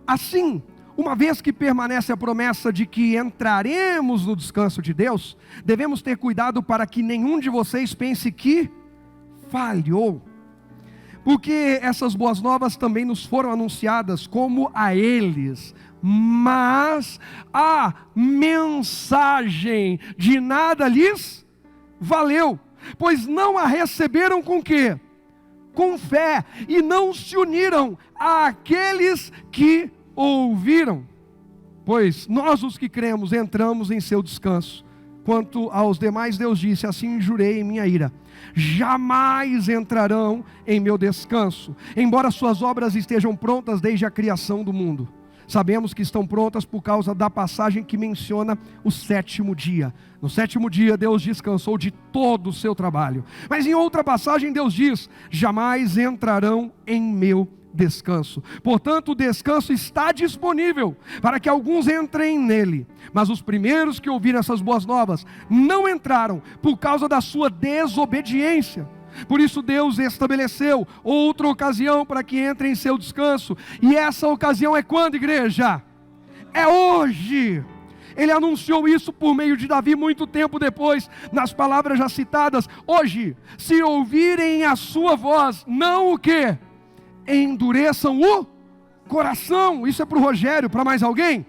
Assim, uma vez que permanece a promessa de que entraremos no descanso de Deus, devemos ter cuidado para que nenhum de vocês pense que falhou. Porque essas boas novas também nos foram anunciadas como a eles, mas a mensagem de nada lhes valeu, pois não a receberam com quê? Com fé, e não se uniram àqueles que ouviram. Pois nós os que cremos entramos em seu descanso. Quanto aos demais, Deus disse: assim jurei em minha ira, jamais entrarão em meu descanso, embora suas obras estejam prontas desde a criação do mundo. Sabemos que estão prontas por causa da passagem que menciona o sétimo dia. No sétimo dia Deus descansou de todo o seu trabalho. Mas em outra passagem Deus diz: jamais entrarão em meu descanso. Portanto, o descanso está disponível para que alguns entrem nele. Mas os primeiros que ouviram essas boas novas não entraram por causa da sua desobediência. Por isso Deus estabeleceu outra ocasião para que entrem em seu descanso. E essa ocasião é quando, igreja? É hoje. Ele anunciou isso por meio de Davi muito tempo depois, nas palavras já citadas: hoje, se ouvirem a sua voz, não o quê? Endureçam o coração. Isso é para o Rogério, para mais alguém?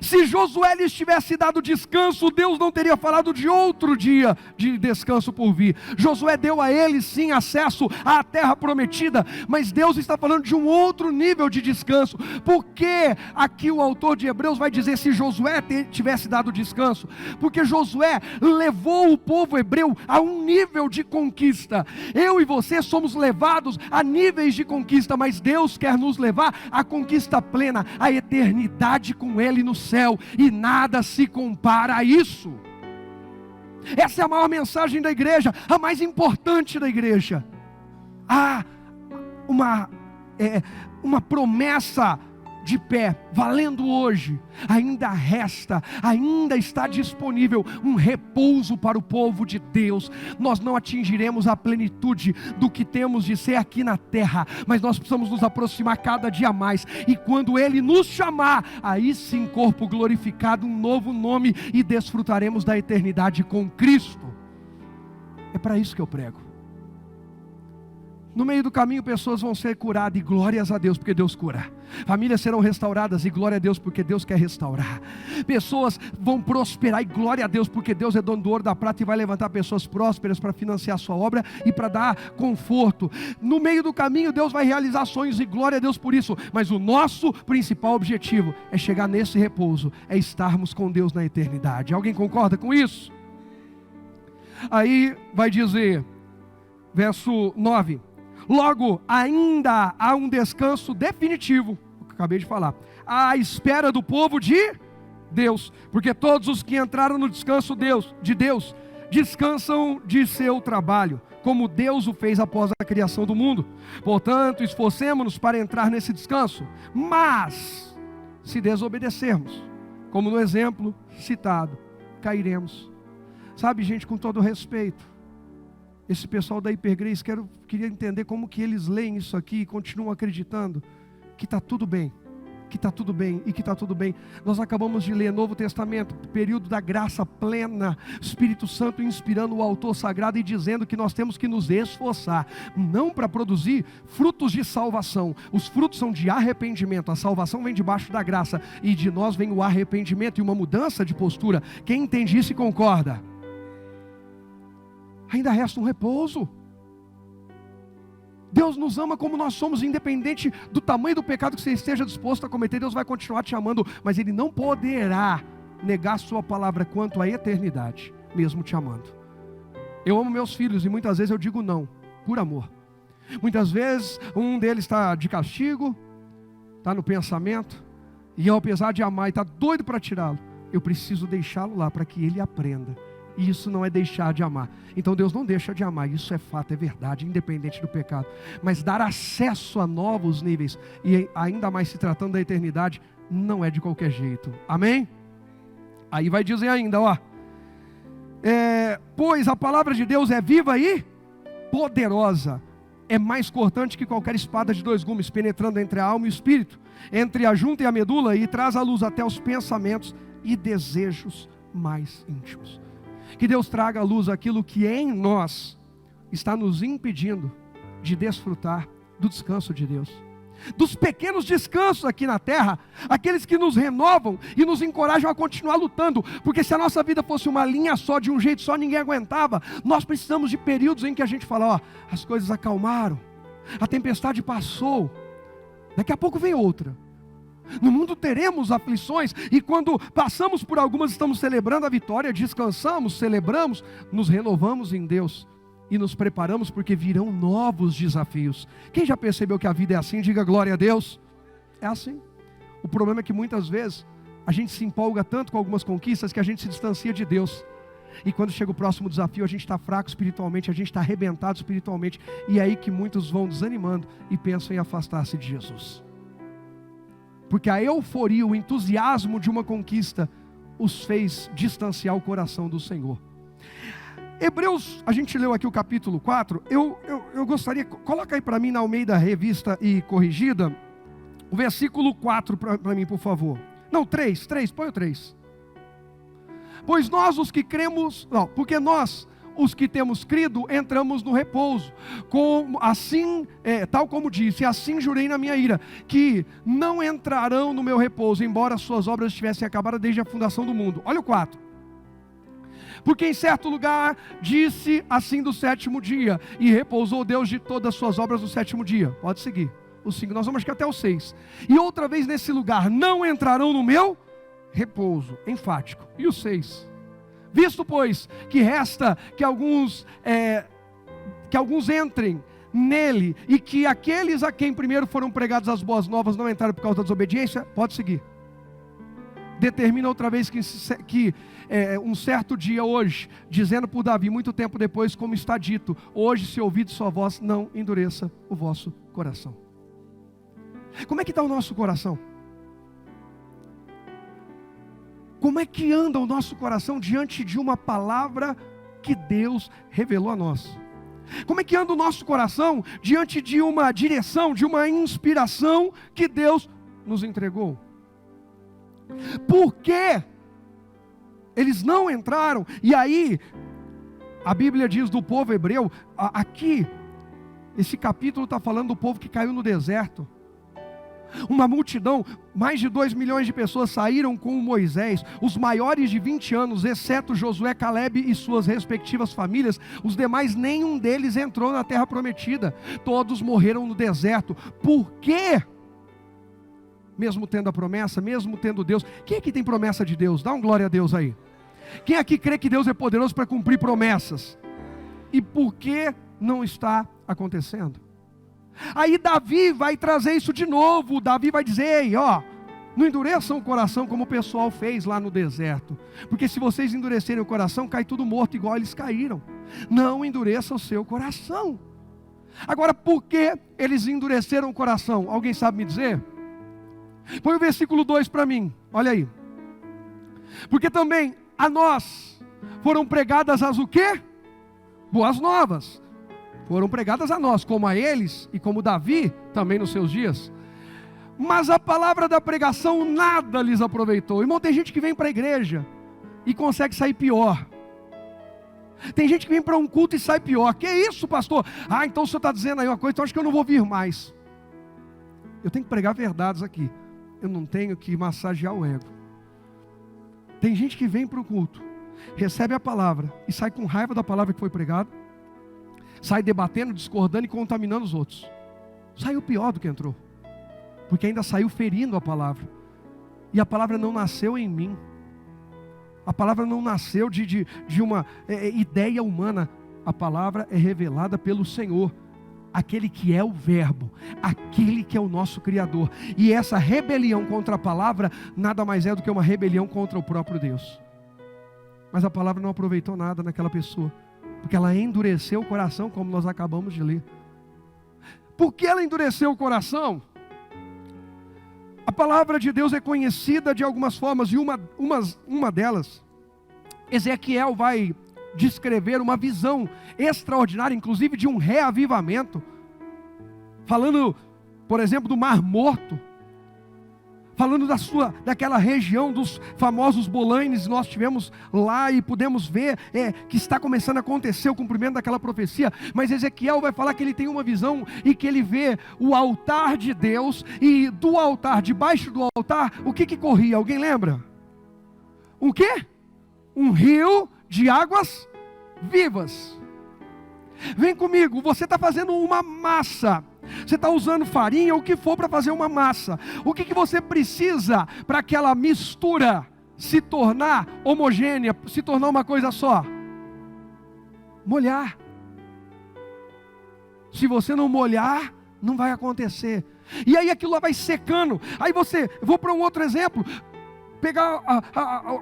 Se Josué lhes tivesse dado descanso, Deus não teria falado de outro dia de descanso por vir. Josué deu a eles sim acesso à terra prometida, mas Deus está falando de um outro nível de descanso. Porque aqui o autor de Hebreus vai dizer: se Josué tivesse dado descanso, porque Josué levou o povo hebreu a um nível de conquista. Eu e você somos levados a níveis de conquista, mas Deus quer nos levar à conquista plena, à eternidade com Ele no céu, e nada se compara a isso. Essa é a maior mensagem da igreja, a mais importante da igreja. Há uma promessa de pé, valendo hoje. Ainda está disponível um repouso para o povo de Deus. Nós não atingiremos a plenitude do que temos de ser aqui na terra, mas nós precisamos nos aproximar cada dia mais, e quando Ele nos chamar, aí sim, corpo glorificado, um novo nome, e desfrutaremos da eternidade com Cristo. É para isso que eu prego. No meio do caminho pessoas vão ser curadas, e glórias a Deus, porque Deus cura. Famílias serão restauradas, e glória a Deus, porque Deus quer restaurar. Pessoas vão prosperar, e glória a Deus, porque Deus é dono do ouro, da prata, e vai levantar pessoas prósperas para financiar a sua obra e para dar conforto. No meio do caminho Deus vai realizar sonhos, e glória a Deus por isso. Mas o nosso principal objetivo é chegar nesse repouso, é estarmos com Deus na eternidade. Alguém concorda com isso? Aí vai dizer, verso 9: logo, ainda há um descanso definitivo, o que eu acabei de falar, à espera do povo de Deus, porque todos os que entraram no descanso de Deus, descansam de seu trabalho, como Deus o fez após a criação do mundo. Portanto, esforcemo-nos para entrar nesse descanso. Mas, se desobedecermos, como no exemplo citado, cairemos. Sabe, gente, com todo respeito, esse pessoal da Hipergrace, queria entender como que eles leem isso aqui e continuam acreditando que está tudo bem, que está tudo bem e que está tudo bem. Nós acabamos de ler Novo Testamento, período da graça plena, Espírito Santo inspirando o autor sagrado e dizendo que nós temos que nos esforçar, não para produzir frutos de salvação. Os frutos são de arrependimento. A salvação vem debaixo da graça, e de nós vem o arrependimento e uma mudança de postura. Quem entende isso e concorda? Ainda resta um repouso. Deus nos ama como nós somos, independente do tamanho do pecado que você esteja disposto a cometer. Deus vai continuar te amando, mas Ele não poderá negar sua palavra quanto à eternidade, mesmo te amando. Eu amo meus filhos, e muitas vezes eu digo não, por amor. Muitas vezes um deles está de castigo, está no pensamento, e eu, apesar de amar e está doido para tirá-lo, eu preciso deixá-lo lá para que ele aprenda. E isso não é deixar de amar. Então Deus não deixa de amar, isso é fato, é verdade, independente do pecado. Mas dar acesso a novos níveis, e ainda mais se tratando da eternidade, não é de qualquer jeito. Amém? Aí vai dizer ainda, pois a palavra de Deus é viva e poderosa, é mais cortante que qualquer espada de 2 gumes, penetrando entre a alma e o espírito, entre a junta e a medula, e traz à luz até os pensamentos e desejos mais íntimos. Que Deus traga à luz aquilo que em nós está nos impedindo de desfrutar do descanso de Deus, dos pequenos descansos aqui na terra, aqueles que nos renovam e nos encorajam a continuar lutando, porque se a nossa vida fosse uma linha só, de um jeito só, ninguém aguentava. Nós precisamos de períodos em que a gente fala, ó, as coisas acalmaram, a tempestade passou, daqui a pouco vem outra. No mundo teremos aflições, e quando passamos por algumas, estamos celebrando a vitória, descansamos, celebramos, nos renovamos em Deus e nos preparamos, porque virão novos desafios. Quem já percebeu que a vida é assim? Diga glória a Deus. É assim. O problema é que muitas vezes a gente se empolga tanto com algumas conquistas que a gente se distancia de Deus, e quando chega o próximo desafio, a gente está fraco espiritualmente, a gente está arrebentado espiritualmente, e é aí que muitos vão desanimando e pensam em afastar-se de Jesus, porque a euforia, o entusiasmo de uma conquista os fez distanciar o coração do Senhor. Hebreus, a gente leu aqui o capítulo 4, eu gostaria, coloca aí para mim na Almeida Revista e Corrigida, o versículo 4 para mim, por favor. Não, 3, põe o 3. Pois nós os que cremos, não, porque nós, os que temos crido, entramos no repouso, tal como disse, assim jurei na minha ira, que não entrarão no meu repouso, embora suas obras estivessem acabadas desde a fundação do mundo. Olha o 4. Porque em certo lugar disse assim do 7º dia, e repousou Deus de todas as suas obras no 7º dia. Pode seguir. O 5, nós vamos aqui até o 6. E outra vez nesse lugar, não entrarão no meu repouso. Enfático. E o 6. Visto, pois, que resta que alguns entrem nele, e que aqueles a quem primeiro foram pregadas as boas novas não entraram por causa da desobediência, pode seguir. Determina outra vez que um certo dia hoje, dizendo por Davi, muito tempo depois, como está dito, hoje se ouvir sua voz, não endureça o vosso coração. Como é que está o nosso coração? Como é que anda o nosso coração diante de uma palavra que Deus revelou a nós? Como é que anda o nosso coração diante de uma direção, de uma inspiração que Deus nos entregou? Por que eles não entraram? E aí, a Bíblia diz do povo hebreu, aqui, esse capítulo está falando do povo que caiu no deserto. Uma multidão, mais de 2 milhões de pessoas saíram com Moisés, os maiores de 20 anos, exceto Josué, Caleb e suas respectivas famílias. Os demais, nenhum deles entrou na terra prometida, todos morreram no deserto. Por quê? Mesmo tendo a promessa, mesmo tendo Deus. Quem aqui tem promessa de Deus? Dá um glória a Deus aí. Quem aqui crê que Deus é poderoso para cumprir promessas? E por que não está acontecendo? Aí Davi vai trazer isso de novo. Davi vai dizer, ei, ó, não endureçam o coração como o pessoal fez lá no deserto, porque se vocês endurecerem o coração, cai tudo morto igual eles caíram. Não endureça o seu coração. Agora, por que eles endureceram o coração? Alguém sabe me dizer? Põe o versículo 2 para mim, olha aí. Porque também a nós foram pregadas as o quê? Boas novas. Foram pregadas a nós, como a eles e como Davi também nos seus dias. Mas a palavra da pregação nada lhes aproveitou. Irmão, tem gente que vem para a igreja e consegue sair pior. Tem gente que vem para um culto e sai pior. Que isso, pastor? Ah, então o senhor está dizendo aí uma coisa, então acho que eu não vou vir mais. Eu tenho que pregar verdades aqui. Eu não tenho que massagear o ego. Tem gente que vem para o culto, recebe a palavra e sai com raiva da palavra que foi pregada, sai debatendo, discordando e contaminando os outros. Saiu pior do que entrou, porque ainda saiu ferindo a palavra. E a palavra não nasceu em mim. A palavra não nasceu de uma ideia humana. A palavra é revelada pelo Senhor, aquele que é o verbo, aquele que é o nosso Criador. E essa rebelião contra a palavra nada mais é do que uma rebelião contra o próprio Deus. Mas a palavra não aproveitou nada naquela pessoa, porque ela endureceu o coração, como nós acabamos de ler. Por que ela endureceu o coração? A palavra de Deus é conhecida de algumas formas, e uma delas, Ezequiel vai descrever uma visão extraordinária, inclusive de um reavivamento, falando, por exemplo, do Mar Morto, falando daquela região dos famosos Bolanes, nós tivemos lá e pudemos ver que está começando a acontecer o cumprimento daquela profecia. Mas Ezequiel vai falar que ele tem uma visão e que ele vê o altar de Deus, e do altar, debaixo do altar, o que corria? Alguém lembra? O quê? Um rio de águas vivas. Vem comigo, você está fazendo uma massa. Você está usando farinha, o que for para fazer uma massa. O que você precisa para aquela mistura se tornar homogênea, se tornar uma coisa só? Molhar. Se você não molhar, não vai acontecer. E aí aquilo lá vai secando. Aí vou para um outro exemplo. Pegar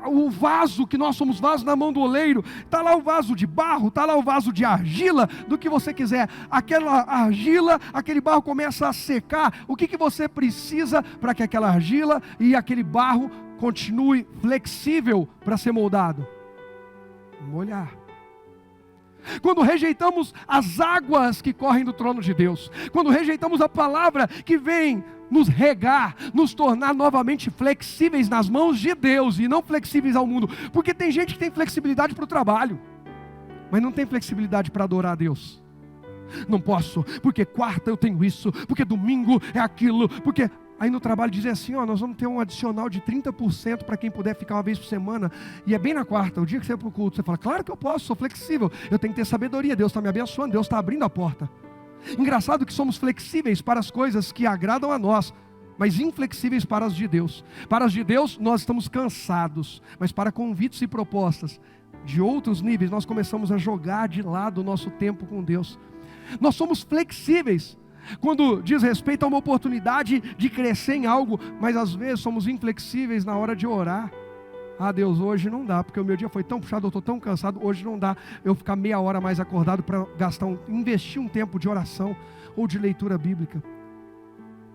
o vaso, que nós somos vasos na mão do oleiro, está lá o vaso de barro, está lá o vaso de argila, do que você quiser. Aquela argila, aquele barro começa a secar. O que você precisa para que aquela argila e aquele barro continue flexível para ser moldado? Molhar. Quando rejeitamos as águas que correm do trono de Deus, quando rejeitamos a palavra que vem nos regar, nos tornar novamente flexíveis nas mãos de Deus e não flexíveis ao mundo, porque tem gente que tem flexibilidade para o trabalho, mas não tem flexibilidade para adorar a Deus. Não posso, porque quarta eu tenho isso, porque domingo é aquilo, porque aí no trabalho dizem assim, nós vamos ter um adicional de 30% para quem puder ficar uma vez por semana, e é bem na quarta, o dia que você vai para o culto, você fala, claro que eu posso, sou flexível, eu tenho que ter sabedoria, Deus está me abençoando, Deus está abrindo a porta. Engraçado que somos flexíveis para as coisas que agradam a nós, mas inflexíveis para as de Deus. Para as de Deus nós estamos cansados, mas para convites e propostas de outros níveis nós começamos a jogar de lado o nosso tempo com Deus. Nós somos flexíveis quando diz respeito a uma oportunidade de crescer em algo, mas às vezes somos inflexíveis na hora de orar. Deus, hoje não dá, porque o meu dia foi tão puxado, eu estou tão cansado, hoje não dá eu ficar meia hora mais acordado para investir um tempo de oração ou de leitura bíblica.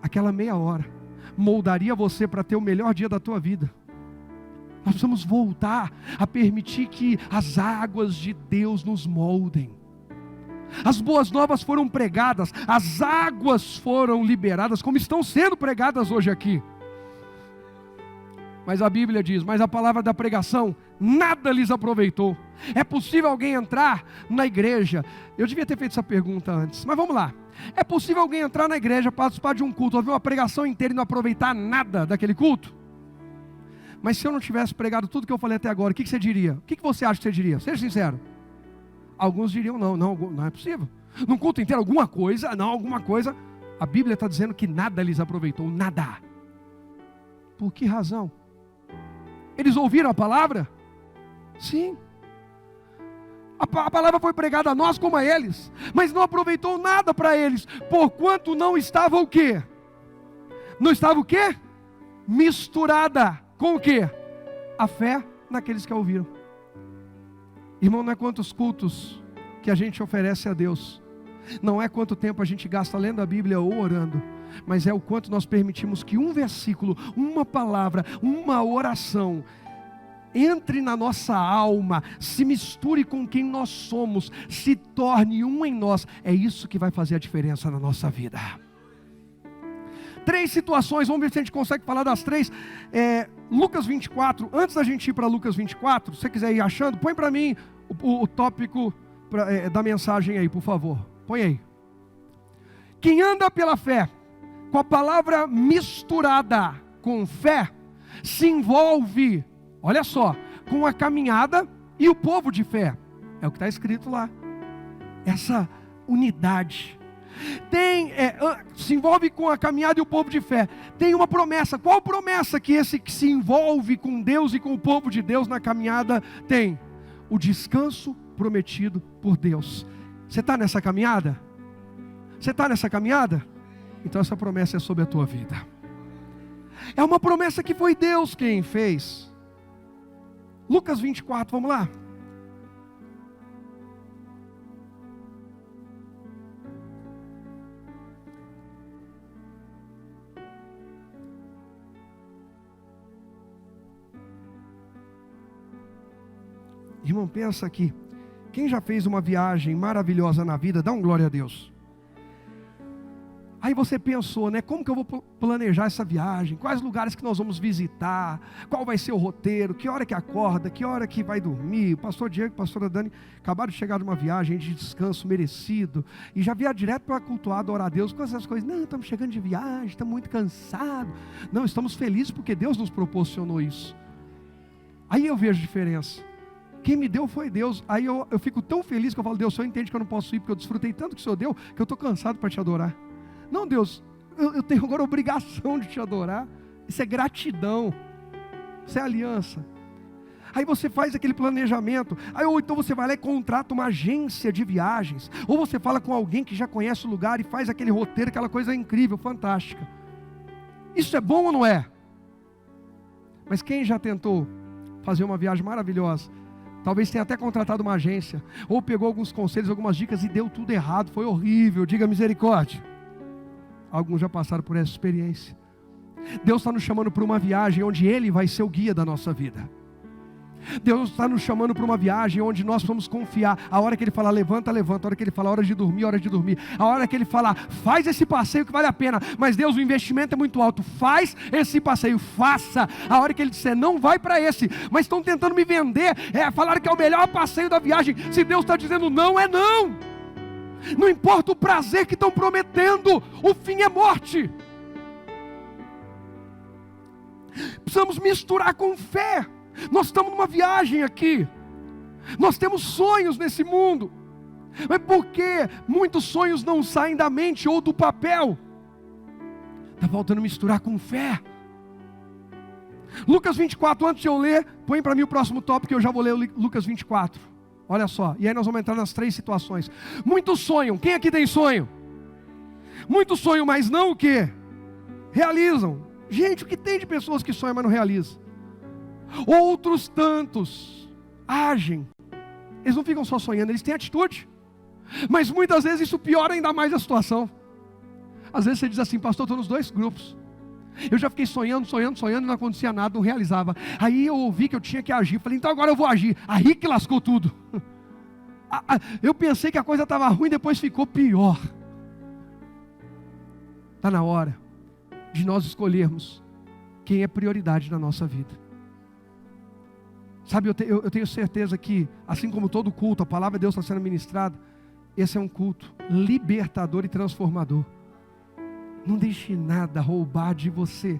Aquela meia hora moldaria você para ter o melhor dia da tua vida. Nós precisamos voltar a permitir que as águas de Deus nos moldem. As boas novas foram pregadas, as águas foram liberadas, como estão sendo pregadas hoje aqui. Mas a Bíblia diz, mas a palavra da pregação nada lhes aproveitou. É possível alguém entrar na igreja? Eu devia ter feito essa pergunta antes, mas vamos lá. É possível alguém entrar na igreja, participar de um culto, ouvir uma pregação inteira e não aproveitar nada daquele culto? Mas se eu não tivesse pregado tudo que eu falei até agora, o que você diria? O que você acha que você diria? Seja sincero. Alguns diriam, não é possível. Num culto inteiro, alguma coisa. A Bíblia está dizendo que nada lhes aproveitou, nada. Por que razão? Eles ouviram a palavra? Sim. A palavra foi pregada a nós como a eles, mas não aproveitou nada para eles, porquanto não estava o quê? Não estava o quê? Misturada com o quê? A fé naqueles que a ouviram. Irmão, não é quantos cultos que a gente oferece a Deus, não é quanto tempo a gente gasta lendo a Bíblia ou orando, mas é o quanto nós permitimos que um versículo, uma palavra, uma oração entre na nossa alma, se misture com quem nós somos, se torne um em nós. É isso que vai fazer a diferença na nossa vida. 3 situações, vamos ver se a gente consegue falar das 3. Lucas 24, antes da gente ir para Lucas 24, se você quiser ir achando, põe para mim o tópico da mensagem aí, por favor. Põe aí. Quem anda pela fé, com a palavra misturada com fé, se envolve, olha só, com a caminhada e o povo de fé. É o que está escrito lá. Essa unidade. Se envolve com a caminhada e o povo de fé. Tem uma promessa. Qual promessa que esse que se envolve com Deus e com o povo de Deus na caminhada tem? O descanso prometido por Deus. Você está nessa caminhada? Você está nessa caminhada? Então essa promessa é sobre a tua vida. É uma promessa que foi Deus quem fez. Lucas 24, vamos lá. Irmão, pensa aqui. Quem já fez uma viagem maravilhosa na vida, dá um glória a Deus. Aí você pensou, né? Como que eu vou planejar essa viagem? Quais lugares que nós vamos visitar? Qual vai ser o roteiro? Que hora que acorda? Que hora que vai dormir? O pastor Diego e a pastora Dani acabaram de chegar de uma viagem de descanso merecido. E já vieram direto para cultuar, adorar a Deus com essas coisas. Não, estamos chegando de viagem, estamos muito cansados. Não, estamos felizes porque Deus nos proporcionou isso. Aí eu vejo a diferença. Quem me deu foi Deus. Aí eu fico tão feliz que eu falo, Deus, o Senhor entende que eu não posso ir porque eu desfrutei tanto que o Senhor deu, que eu estou cansado para te adorar. Não, Deus, eu tenho agora a obrigação de te adorar. Isso é gratidão. Isso é aliança. Aí você faz aquele planejamento. Aí, ou então você vai lá e contrata uma agência de viagens. Ou você fala com alguém que já conhece o lugar e faz aquele roteiro, aquela coisa incrível, fantástica. Isso é bom ou não é? Mas quem já tentou fazer uma viagem maravilhosa, talvez tenha até contratado uma agência, ou pegou alguns conselhos, algumas dicas e deu tudo errado, foi horrível, diga misericórdia. Alguns já passaram por essa experiência. Deus está nos chamando para uma viagem onde Ele vai ser o guia da nossa vida. Deus está nos chamando para uma viagem onde nós vamos confiar. A hora que Ele falar levanta, levanta. A hora que Ele falar hora de dormir, hora de dormir. A hora que Ele falar faz esse passeio que vale a pena. Mas Deus, o investimento é muito alto. Faz esse passeio, faça. A hora que Ele disser não vai para esse, mas estão tentando me vender, falaram que é o melhor passeio da viagem. Se Deus está dizendo não, é não. Não importa o prazer que estão prometendo, o fim é morte. Precisamos misturar com fé. Nós estamos numa viagem aqui. Nós temos sonhos nesse mundo. Mas por que muitos sonhos não saem da mente ou do papel? Está faltando misturar com fé. Lucas 24, antes de eu ler, põe para mim o próximo tópico que eu já vou ler Lucas 24. Olha só, e aí nós vamos entrar nas 3 situações. Muitos sonham, quem aqui tem sonho? Muitos sonham, mas não o quê? Realizam. Gente, o que tem de pessoas que sonham, mas não realizam? Outros tantos agem. Eles não ficam só sonhando, eles têm atitude. Mas muitas vezes isso piora ainda mais a situação. Às vezes você diz assim, pastor, estou nos 2 grupos. Eu já fiquei sonhando e não acontecia nada, não realizava. Aí eu ouvi que eu tinha que agir. Falei, então agora eu vou agir. Aí que lascou tudo. Eu pensei que a coisa estava ruim, depois ficou pior. Está na hora de nós escolhermos quem é prioridade na nossa vida. Sabe, eu tenho certeza que, assim como todo culto, a palavra de Deus está sendo ministrada, esse é um culto libertador e transformador. Não deixe nada roubar de você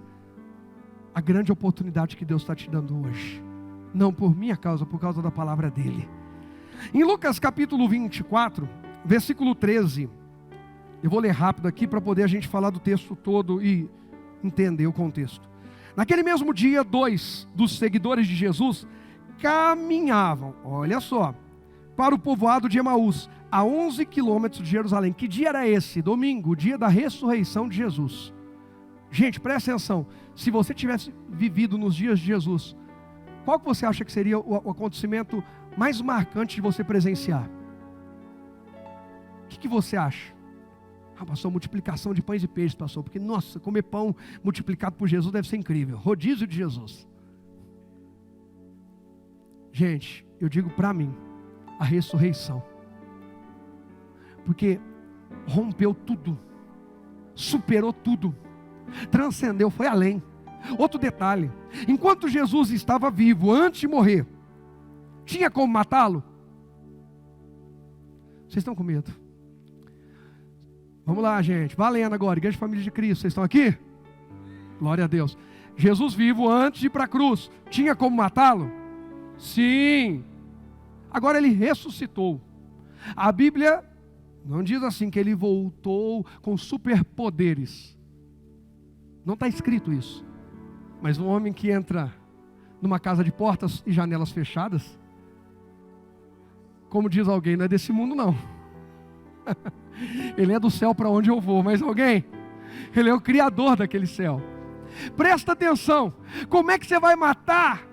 a grande oportunidade que Deus está te dando hoje. Não por minha causa, por causa da palavra dEle. Em Lucas capítulo 24, versículo 13. Eu vou ler rápido aqui para poder a gente falar do texto todo e entender o contexto. Naquele mesmo dia, 2 dos seguidores de Jesus caminhavam, olha só, para o povoado de Emaús, a 11 quilômetros de Jerusalém. Que dia era esse? Domingo, o dia da ressurreição de Jesus. Gente, presta atenção. Se você tivesse vivido nos dias de Jesus, qual que você acha que seria o acontecimento mais marcante de você presenciar? O que você acha? Pastor, multiplicação de pães e peixes, pastor. Porque, nossa, comer pão multiplicado por Jesus deve ser incrível. Rodízio de Jesus. Gente, eu digo para mim, a ressurreição. Porque rompeu tudo, superou tudo, transcendeu, foi além. Outro detalhe, enquanto Jesus estava vivo, antes de morrer, tinha como matá-lo? Vocês estão com medo? Vamos lá, gente, valendo agora, Igreja de Família de Cristo, vocês estão aqui? Glória a Deus. Jesus vivo, antes de ir para a cruz, tinha como matá-lo? Sim. Agora ele ressuscitou. A Bíblia não diz assim que ele voltou com superpoderes. Não está escrito isso. Mas um homem que entra numa casa de portas e janelas fechadas, como diz alguém, não é desse mundo não. Ele é do céu para onde eu vou, mas alguém? Ele é o criador daquele céu. Presta atenção, como é que você vai matar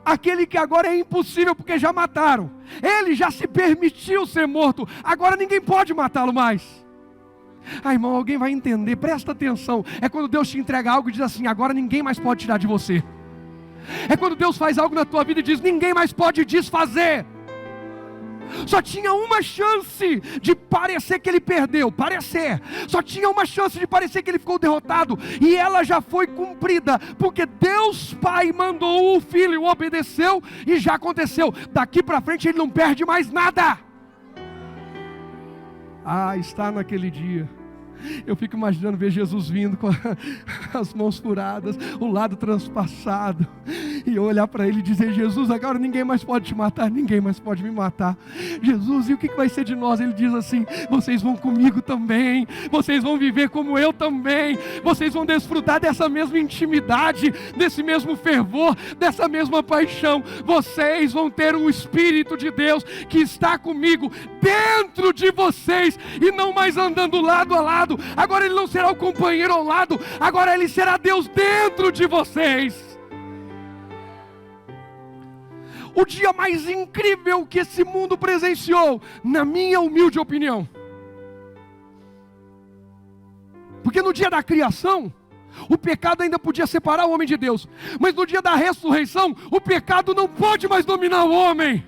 aquele que agora é impossível porque já mataram? Ele já se permitiu ser morto, agora ninguém pode matá-lo mais. Irmão, alguém vai entender, presta atenção. É quando Deus te entrega algo e diz assim, agora ninguém mais pode tirar de você. É quando Deus faz algo na tua vida e diz, ninguém mais pode desfazer. Só tinha uma chance de parecer que ele perdeu, só tinha uma chance de parecer que ele ficou derrotado, e ela já foi cumprida, porque Deus Pai mandou o Filho, obedeceu, e já aconteceu. Daqui para frente ele não perde mais nada. Está naquele dia. Eu fico imaginando ver Jesus vindo com as mãos furadas, o lado transpassado, e eu olhar para ele e dizer: Jesus, agora ninguém mais pode te matar, ninguém mais pode me matar. Jesus, e o que vai ser de nós? Ele diz assim: vocês vão comigo também, vocês vão viver como eu também, vocês vão desfrutar dessa mesma intimidade, desse mesmo fervor, dessa mesma paixão. Vocês vão ter o Espírito de Deus que está comigo dentro de vocês, e não mais andando lado a lado. Agora ele não será o companheiro ao lado, agora ele será Deus dentro de vocês. O dia mais incrível que esse mundo presenciou, na minha humilde opinião, porque no dia da criação o pecado ainda podia separar o homem de Deus, mas no dia da ressurreição o pecado não pode mais dominar o homem.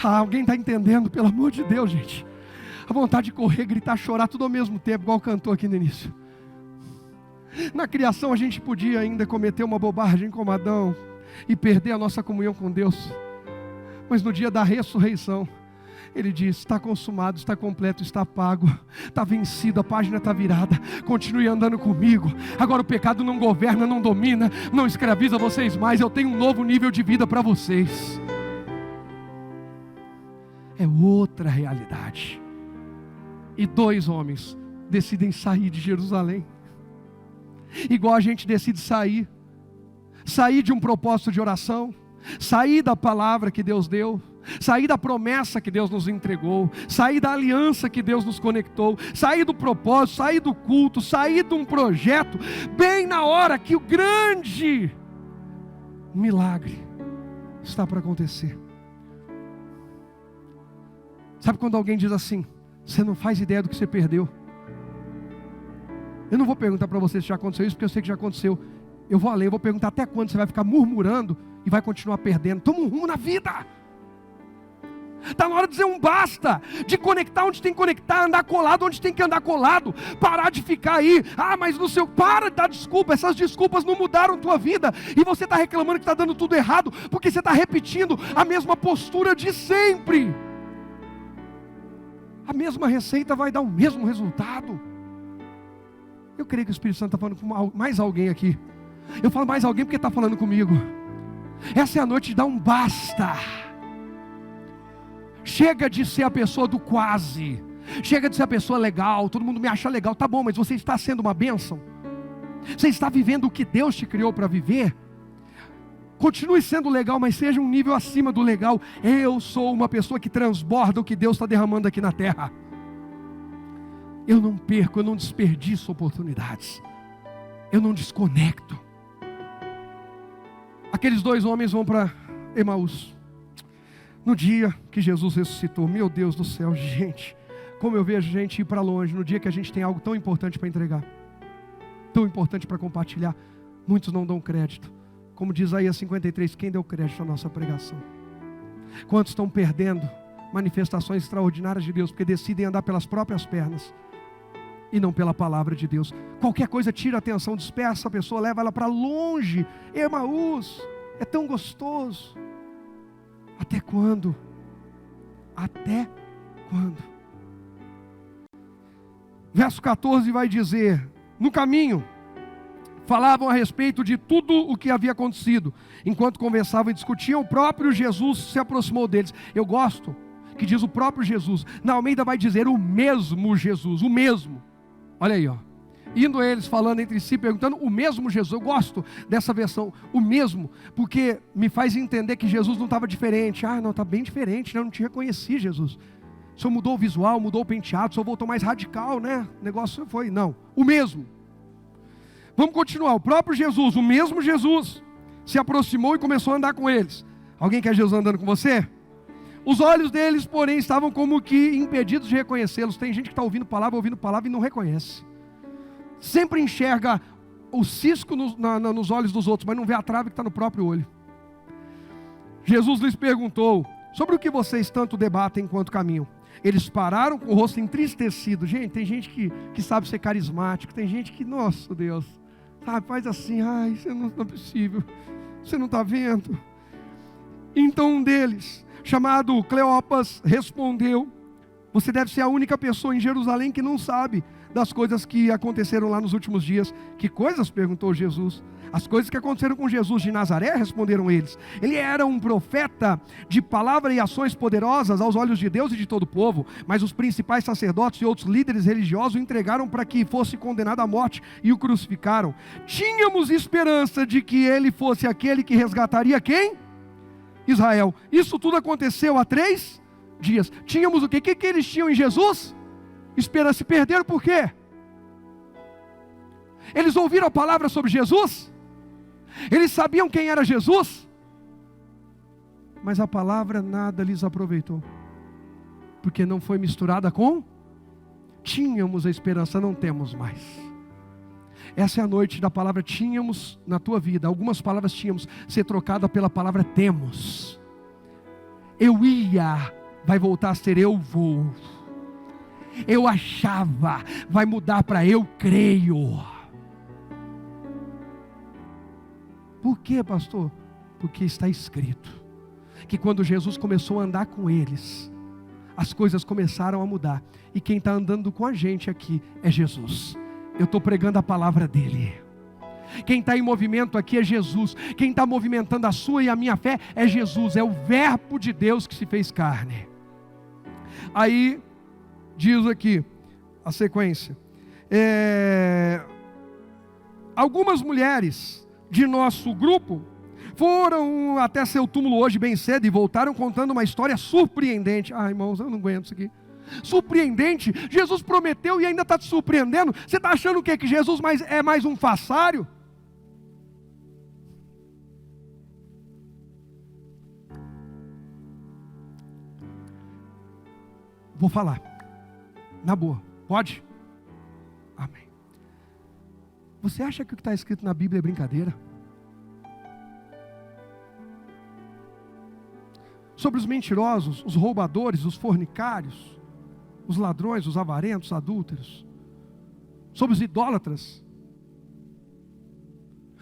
Alguém está entendendo? Pelo amor de Deus, gente. A vontade de correr, gritar, chorar, tudo ao mesmo tempo, igual cantou aqui no início. Na criação a gente podia ainda cometer uma bobagem como Adão e perder a nossa comunhão com Deus, mas no dia da ressurreição ele diz: está consumado, está completo, está pago, está vencido, a página está virada, continue andando comigo. Agora o pecado não governa, não domina, não escraviza vocês mais. Eu tenho um novo nível de vida para vocês. É outra realidade. E 2 homens decidem sair de Jerusalém, igual a gente decide sair de um propósito de oração, sair da palavra que Deus deu, sair da promessa que Deus nos entregou, sair da aliança que Deus nos conectou, sair do propósito, sair do culto, sair de um projeto, bem na hora que o grande milagre está para acontecer. Sabe quando alguém diz assim: você não faz ideia do que você perdeu? Eu não vou perguntar para você se já aconteceu isso, porque eu sei que já aconteceu. Eu vou além, eu vou perguntar até quando você vai ficar murmurando e vai continuar perdendo. Toma um rumo na vida. Está na hora de dizer um basta, de conectar onde tem que conectar, andar colado onde tem que andar colado, parar de ficar aí, mas no seu, para de dar desculpa, essas desculpas não mudaram tua vida, e você está reclamando que está dando tudo errado, porque você está repetindo a mesma postura de sempre. A mesma receita vai dar o mesmo resultado. Eu creio que o Espírito Santo está falando com mais alguém aqui. Eu falo mais alguém porque está falando comigo. Essa é a noite de dar um basta. Chega de ser a pessoa do quase. Chega de ser a pessoa legal. Todo mundo me acha legal. Tá bom, mas você está sendo uma bênção? Você está vivendo o que Deus te criou para viver? Continue sendo legal, mas seja um nível acima do legal. Eu sou uma pessoa que transborda o que Deus está derramando aqui na terra. Eu não perco, eu não desperdiço oportunidades. Eu não desconecto. Aqueles 2 homens vão para Emaús. No dia que Jesus ressuscitou. Meu Deus do céu, gente. Como eu vejo gente ir para longe no dia que a gente tem algo tão importante para entregar, tão importante para compartilhar. Muitos não dão crédito. Como diz Isaías 53, quem deu crédito à nossa pregação? Quantos estão perdendo manifestações extraordinárias de Deus, porque decidem andar pelas próprias pernas e não pela palavra de Deus? Qualquer coisa tira a atenção, dispersa a pessoa, leva ela para longe. Emaús, é tão gostoso. Até quando? Até quando? Verso 14 vai dizer: no caminho falavam a respeito de tudo o que havia acontecido. Enquanto conversavam e discutiam, o próprio Jesus se aproximou deles. Eu gosto que diz o próprio Jesus. Na Almeida vai dizer o mesmo Jesus, o mesmo. Olha aí, ó. Indo eles falando entre si, perguntando, o mesmo Jesus. Eu gosto dessa versão, o mesmo, porque me faz entender que Jesus não estava diferente. Não, está bem diferente, né? Eu não te reconheci, Jesus. O senhor mudou o visual, mudou o penteado, o senhor voltou mais radical, né? O negócio foi, não, o mesmo. Vamos continuar. O próprio Jesus, o mesmo Jesus, se aproximou e começou a andar com eles. Alguém quer Jesus andando com você? Os olhos deles, porém, estavam como que impedidos de reconhecê-los. Tem gente que está ouvindo palavra e não reconhece. Sempre enxerga o cisco nos olhos dos outros, mas não vê a trave que está no próprio olho. Jesus lhes perguntou: sobre o que vocês tanto debatem enquanto caminham. Eles pararam com o rosto entristecido. Gente, tem gente que sabe ser carismático, tem gente que, nossa Deus, sabe, faz assim, ai, isso não é possível, você não está vendo? Então um deles, chamado Cleopas, respondeu: você deve ser a única pessoa em Jerusalém que não sabe das coisas que aconteceram lá nos últimos dias. Que coisas? Perguntou Jesus. As coisas que aconteceram com Jesus de Nazaré, responderam eles. Ele era um profeta de palavra e ações poderosas aos olhos de Deus e de todo o povo, mas os principais sacerdotes e outros líderes religiosos o entregaram para que fosse condenado à morte e o crucificaram. Tínhamos esperança de que ele fosse aquele que resgataria quem? Israel. Isso tudo aconteceu há 3 dias. Tínhamos o quê? O que eles tinham em Jesus? Esperança. Se perderam por quê? Eles ouviram a palavra sobre Jesus? Eles sabiam quem era Jesus? Mas a palavra nada lhes aproveitou, porque não foi misturada com... Tínhamos a esperança, não temos mais. Essa é a noite da palavra tínhamos na tua vida. Algumas palavras tínhamos ser trocada pela palavra temos. Eu ia, vai voltar a ser eu vou. Eu achava, vai mudar para eu creio. Por quê, pastor? Porque está escrito que quando Jesus começou a andar com eles, as coisas começaram a mudar. E quem está andando com a gente aqui é Jesus. Eu estou pregando a palavra dele. Quem está em movimento aqui é Jesus. Quem está movimentando a sua e a minha fé é Jesus. É o verbo de Deus que se fez carne. Aí diz aqui a sequência. Algumas mulheres de nosso grupo foram até seu túmulo hoje bem cedo e voltaram contando uma história surpreendente. Ah, irmãos, eu não aguento isso aqui. Surpreendente? Jesus prometeu e ainda está te surpreendendo? Você está achando o quê? Que Jesus é mais um façário? Vou falar, na boa, pode? Amém. Você acha que o que está escrito na Bíblia é brincadeira? Sobre os mentirosos, os roubadores, os fornicários, os ladrões, os avarentos, os adúlteros, sobre os idólatras,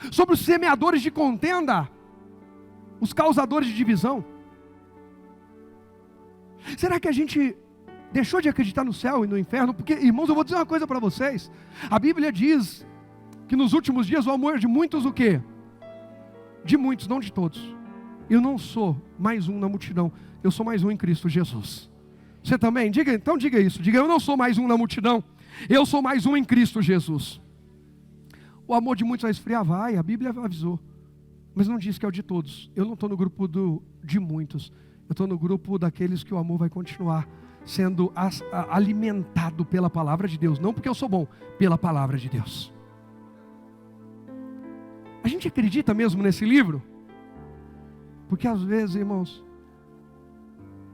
sobre os semeadores de contenda, os causadores de divisão. Será que a gente deixou de acreditar no céu e no inferno? Porque, irmãos, eu vou dizer uma coisa para vocês. A Bíblia diz que nos últimos dias o amor de muitos o quê? De muitos, não de todos. Eu não sou mais um na multidão, eu sou mais um em Cristo Jesus. Você também? Diga, então diga isso. Diga, eu não sou mais um na multidão, eu sou mais um em Cristo Jesus. O amor de muitos vai esfriar, vai, a Bíblia avisou. Mas não diz que é o de todos. Eu não estou no grupo de muitos. Eu estou no grupo daqueles que o amor vai continuar sendo alimentado pela palavra de Deus. Não porque eu sou bom, pela palavra de Deus. A gente acredita mesmo nesse livro? Porque às vezes, irmãos,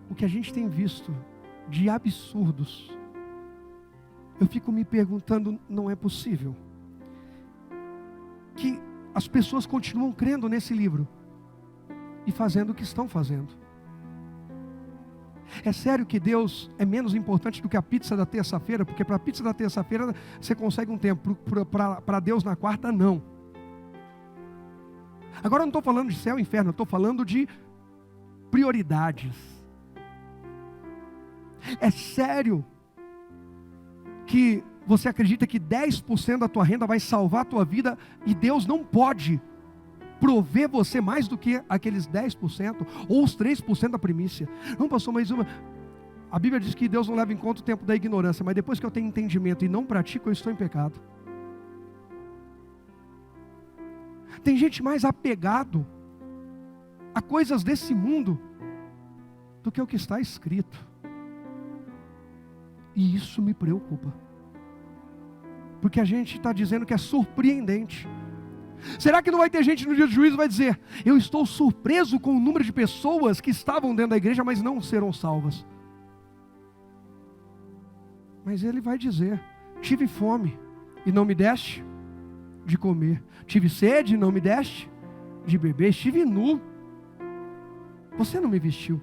o que a gente tem visto de absurdos, eu fico me perguntando, não é possível que as pessoas continuam crendo nesse livro e fazendo o que estão fazendo. É sério que Deus é menos importante do que a pizza da terça-feira? Porque para a pizza da terça-feira você consegue um tempo, para Deus na quarta não. Agora eu não estou falando de céu e inferno, eu estou falando de prioridades. É sério que você acredita que 10% da tua renda vai salvar a tua vida e Deus não pode prover você mais do que aqueles 10% ou os 3% da primícia? Não, pastor, mas a Bíblia diz que Deus não leva em conta o tempo da ignorância, mas depois que eu tenho entendimento e não pratico, eu estou em pecado. Tem gente mais apegado a coisas desse mundo do que o que está escrito. E isso me preocupa. Porque a gente está dizendo que é surpreendente. Será que não vai ter gente no dia do juízo que vai dizer: eu estou surpreso com o número de pessoas que estavam dentro da igreja, mas não serão salvas? Mas ele vai dizer: tive fome e não me deste de comer, tive sede e não me deste de beber, estive nu, você não me vestiu,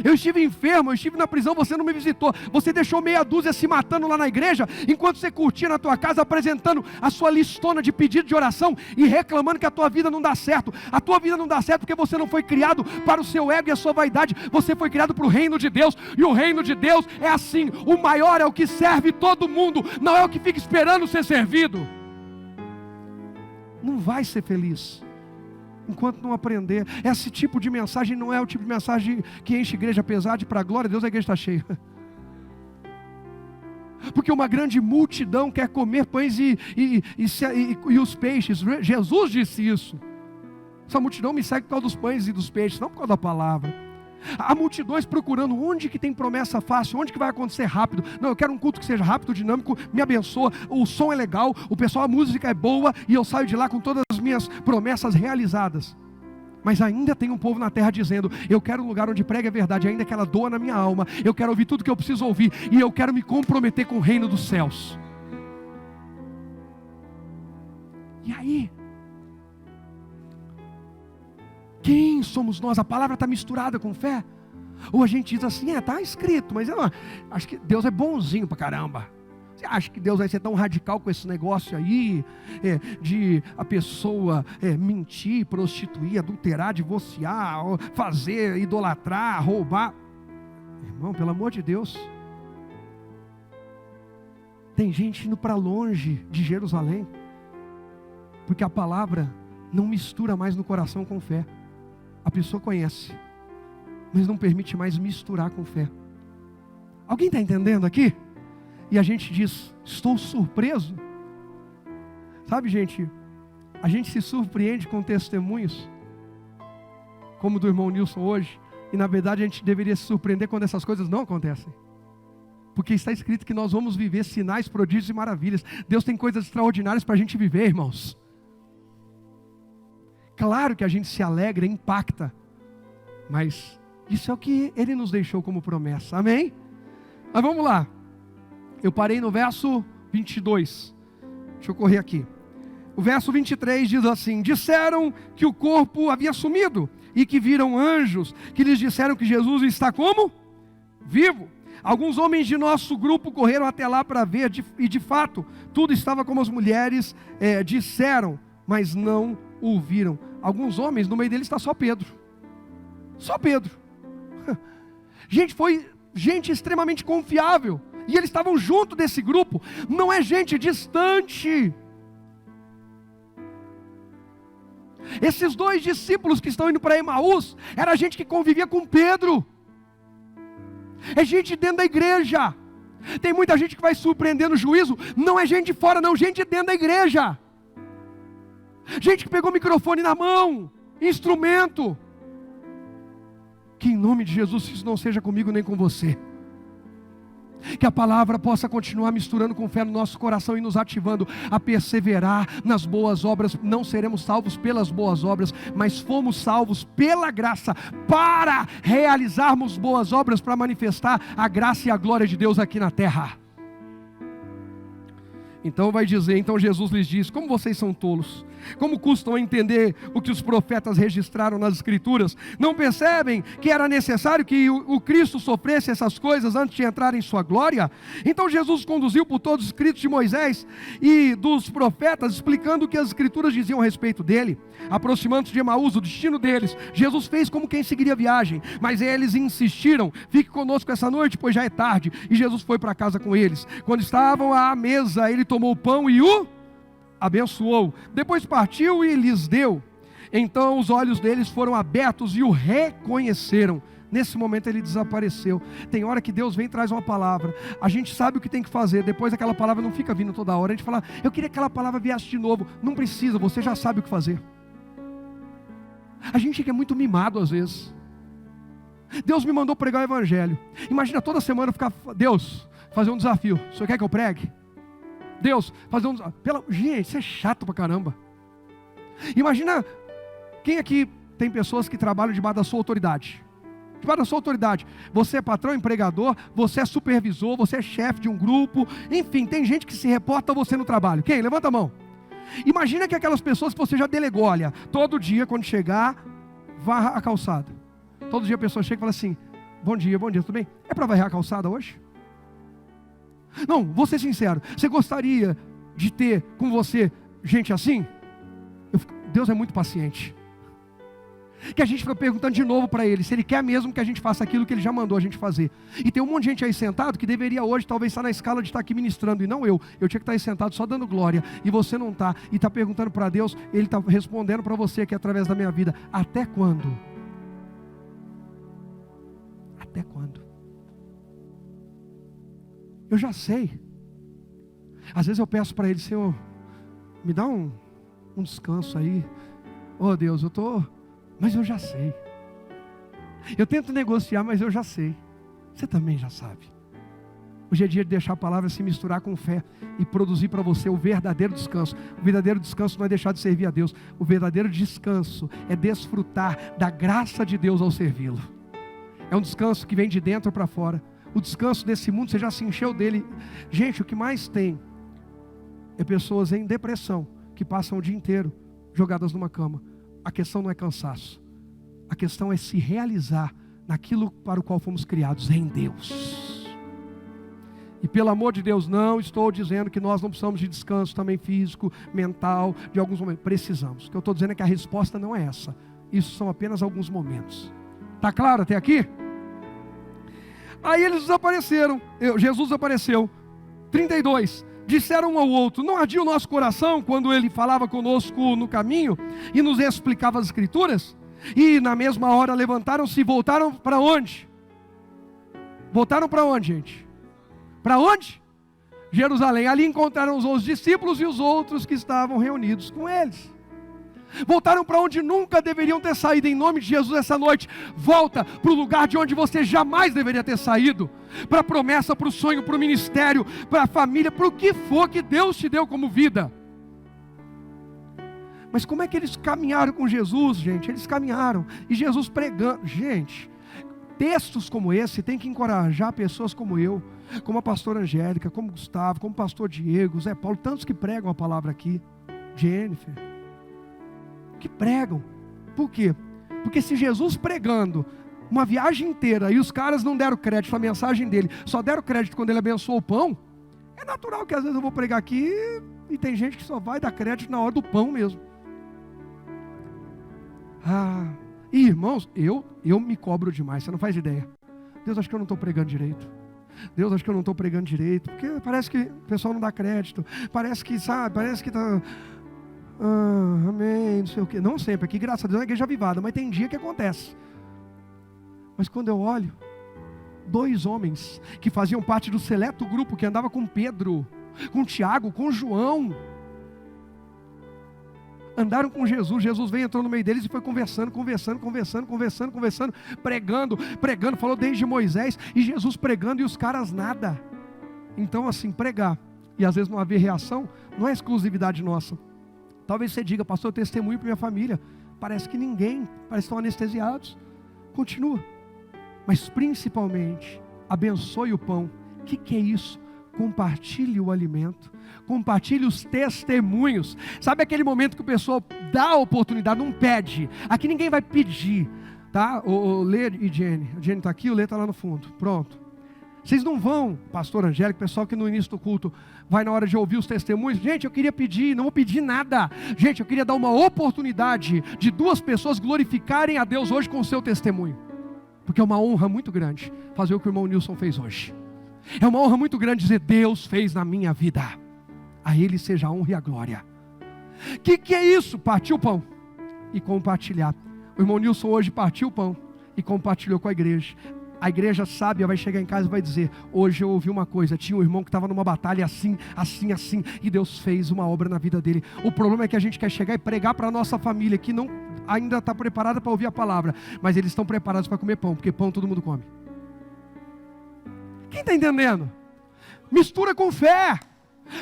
Eu estive enfermo, eu estive na prisão, você não me visitou. Você deixou meia dúzia se matando lá na igreja, enquanto você curtia na tua casa, apresentando a sua listona de pedido de oração e reclamando que a tua vida não dá certo. A tua vida não dá certo porque você não foi criado para o seu ego e a sua vaidade. Você foi criado para o reino de Deus. E o reino de Deus é assim: o maior é o que serve todo mundo, não é o que fica esperando ser servido. Não vai ser feliz enquanto não aprender. Esse tipo de mensagem não é o tipo de mensagem que enche a igreja, apesar de, para a glória de Deus, a igreja está cheia. Porque uma grande multidão quer comer pães e os peixes. Jesus disse isso. Essa multidão me segue por causa dos pães e dos peixes, não por causa da palavra. Há multidões procurando onde que tem promessa fácil, onde que vai acontecer rápido. Não, eu quero um culto que seja rápido, dinâmico, me abençoa, o som é legal, o pessoal, a música é boa, e eu saio de lá com todas as minhas promessas realizadas. Mas ainda tem um povo na terra dizendo: eu quero um lugar onde pregue a verdade, ainda que ela doa na minha alma. Eu quero ouvir tudo que eu preciso ouvir, e eu quero me comprometer com o reino dos céus. E aí? Quem somos nós? A palavra está misturada com fé? Ou a gente diz assim: está escrito, mas eu não, acho que Deus é bonzinho pra caramba. Você acha que Deus vai ser tão radical com esse negócio aí, de a pessoa mentir, prostituir, adulterar, divorciar, fazer, idolatrar, roubar? Irmão, pelo amor de Deus. Tem gente indo para longe de Jerusalém, porque a palavra não mistura mais no coração com fé. A pessoa conhece, mas não permite mais misturar com fé. Alguém está entendendo aqui? E a gente diz: estou surpreso. Sabe, gente, a gente se surpreende com testemunhos, como o do irmão Nilson hoje, e na verdade a gente deveria se surpreender quando essas coisas não acontecem. Porque está escrito que nós vamos viver sinais, prodígios e maravilhas. Deus tem coisas extraordinárias para a gente viver, irmãos. Claro que a gente se alegra, impacta, mas isso é o que Ele nos deixou como promessa, amém? Mas vamos lá, eu parei no verso 22, deixa eu correr aqui. O verso 23 diz assim: disseram que o corpo havia sumido, e que viram anjos, que lhes disseram que Jesus está como? Vivo. Alguns homens de nosso grupo correram até lá para ver, e de fato, tudo estava como as mulheres disseram, mas não ouviram. Alguns homens, no meio deles está só Pedro. Só Pedro. Gente, foi gente extremamente confiável. E eles estavam junto desse grupo. Não é gente distante. Esses dois discípulos que estão indo para Emaús, era gente que convivia com Pedro. É gente dentro da igreja. Tem muita gente que vai surpreender no juízo. Não é gente de fora não, gente dentro da igreja. Gente que pegou o microfone na mão, instrumento. Que em nome de Jesus isso não seja comigo nem com você. Que a palavra possa continuar misturando com fé no nosso coração e nos ativando a perseverar nas boas obras. Não seremos salvos pelas boas obras, mas fomos salvos pela graça para realizarmos boas obras, para manifestar a graça e a glória de Deus aqui na terra. Então vai dizer, então Jesus lhes diz: como vocês são tolos, como custam a entender o que os profetas registraram nas escrituras? Não percebem que era necessário que o Cristo sofresse essas coisas antes de entrar em sua glória? Então Jesus conduziu por todos os escritos de Moisés e dos profetas, explicando o que as escrituras diziam a respeito dele. Aproximando-se de Emaús, o destino deles, Jesus fez como quem seguiria a viagem, mas eles insistiram: fique conosco essa noite, pois já é tarde. E Jesus foi para casa com eles. Quando estavam à mesa, ele tomou o pão e o abençoou, depois partiu e lhes deu. Então os olhos deles foram abertos e o reconheceram. Nesse momento ele desapareceu. Tem hora que Deus vem e traz uma palavra, a gente sabe o que tem que fazer, depois aquela palavra não fica vindo toda hora. A gente fala: eu queria que aquela palavra viesse de novo. Não precisa, você já sabe o que fazer. A gente que é muito mimado às vezes. Deus me mandou pregar o evangelho. Imagina toda semana eu ficar: Deus, fazer um desafio. O senhor quer que eu pregue? Deus, fazer um desafio. Gente, isso é chato pra caramba. Imagina, quem aqui tem pessoas que trabalham debaixo da sua autoridade? Debaixo da sua autoridade. Você é patrão, empregador, você é supervisor, você é chefe de um grupo. Enfim, tem gente que se reporta a você no trabalho. Quem? Levanta a mão. Imagina que aquelas pessoas que você já delegou: olha, todo dia quando chegar, varra a calçada. Todo dia a pessoa chega e fala assim: Bom dia, tudo bem? É para varrer a calçada hoje? Não, vou ser sincero, você gostaria de ter com você gente assim? Deus é muito paciente. Que a gente fica perguntando de novo para Ele, se Ele quer mesmo que a gente faça aquilo que Ele já mandou a gente fazer. E tem um monte de gente aí sentado que deveria hoje talvez estar na escala de estar aqui ministrando, e não eu. Eu tinha que estar aí sentado só dando glória, e você não está, e está perguntando para Deus, Ele está respondendo para você aqui através da minha vida. Até quando? Até quando? Eu já sei. Às vezes eu peço para Ele, Senhor, me dá um descanso aí. Oh Deus, mas eu já sei. Eu tento negociar, mas eu já sei. Você também já sabe. Hoje é dia de deixar a palavra se misturar com fé e produzir para você o verdadeiro descanso. O verdadeiro descanso não é deixar de servir a Deus. O verdadeiro descanso é desfrutar da graça de Deus ao servi-lo. É um descanso que vem de dentro para fora. O descanso desse mundo, você já se encheu dele. Gente, o que mais tem é pessoas em depressão que passam o dia inteiro jogadas numa cama. A questão não é cansaço. A questão é se realizar naquilo para o qual fomos criados, em Deus. E pelo amor de Deus, não estou dizendo que nós não precisamos de descanso também físico, mental, de alguns momentos. Precisamos. O que eu estou dizendo é que a resposta não é essa. Isso são apenas alguns momentos. Está claro até aqui? Aí eles desapareceram. Jesus apareceu. 32. Disseram um ao outro, não ardia o nosso coração quando ele falava conosco no caminho e nos explicava as escrituras? E na mesma hora levantaram-se e voltaram para onde? Voltaram para onde, gente? Para onde? Jerusalém. Ali encontraram os discípulos e os outros que estavam reunidos com eles. Voltaram para onde nunca deveriam ter saído. Em nome de Jesus, essa noite, volta para o lugar de onde você jamais deveria ter saído. Para a promessa, para o sonho, para o ministério, para a família, para o que for que Deus te deu como vida. Mas como é que eles caminharam com Jesus, gente? Eles caminharam, e Jesus pregando. Gente, textos como esse tem que encorajar pessoas como eu, como a pastora Angélica, como Gustavo, como o pastor Diego, Zé Paulo, tantos que pregam a palavra aqui, Jennifer, que pregam. Por quê? Porque se Jesus pregando uma viagem inteira e os caras não deram crédito à mensagem dele, só deram crédito quando ele abençoou o pão, é natural que às vezes eu vou pregar aqui e tem gente que só vai dar crédito na hora do pão mesmo. E irmãos, eu me cobro demais, você não faz ideia. Deus, acho que eu não estou pregando direito. Deus, acho que eu não estou pregando direito, porque parece que o pessoal não dá crédito, parece que está... amém, não sei o que. Não sempre, aqui graças a Deus é igreja avivada, mas tem dia que acontece. Mas quando eu olho, 2 homens que faziam parte do seleto grupo que andava com Pedro, com Tiago, com João, andaram com Jesus. Jesus veio, entrou no meio deles e foi conversando, pregando, falou desde Moisés, e Jesus pregando e os caras nada. Então assim, pregar e às vezes não haver reação, não é exclusividade nossa. Talvez você diga, pastor, eu testemunho para minha família, parece que ninguém, parece que estão anestesiados. Continua, mas principalmente abençoe o pão. O que é isso? Compartilhe o alimento, compartilhe os testemunhos. Sabe aquele momento que o pessoal dá a oportunidade, não pede. Aqui ninguém vai pedir, tá? O Lê e Jenny, a Jenny está aqui, o Lê está lá no fundo, pronto. Vocês não vão, pastor Angélico, pessoal que no início do culto vai na hora de ouvir os testemunhos. Gente, eu queria pedir, não vou pedir nada. Gente, eu queria dar uma oportunidade de 2 pessoas glorificarem a Deus hoje com o seu testemunho. Porque é uma honra muito grande fazer o que o irmão Nilson fez hoje. É uma honra muito grande dizer, Deus fez na minha vida. A Ele seja a honra e a glória. Que é isso? Partir o pão e compartilhar. O irmão Nilson hoje partiu o pão e compartilhou com a igreja. A igreja sábia vai chegar em casa e vai dizer, hoje eu ouvi uma coisa, tinha um irmão que estava numa batalha assim, e Deus fez uma obra na vida dele. O problema é que a gente quer chegar e pregar para a nossa família, que não ainda está preparada para ouvir a palavra, mas eles estão preparados para comer pão, porque pão todo mundo come. Quem está entendendo? Mistura com fé.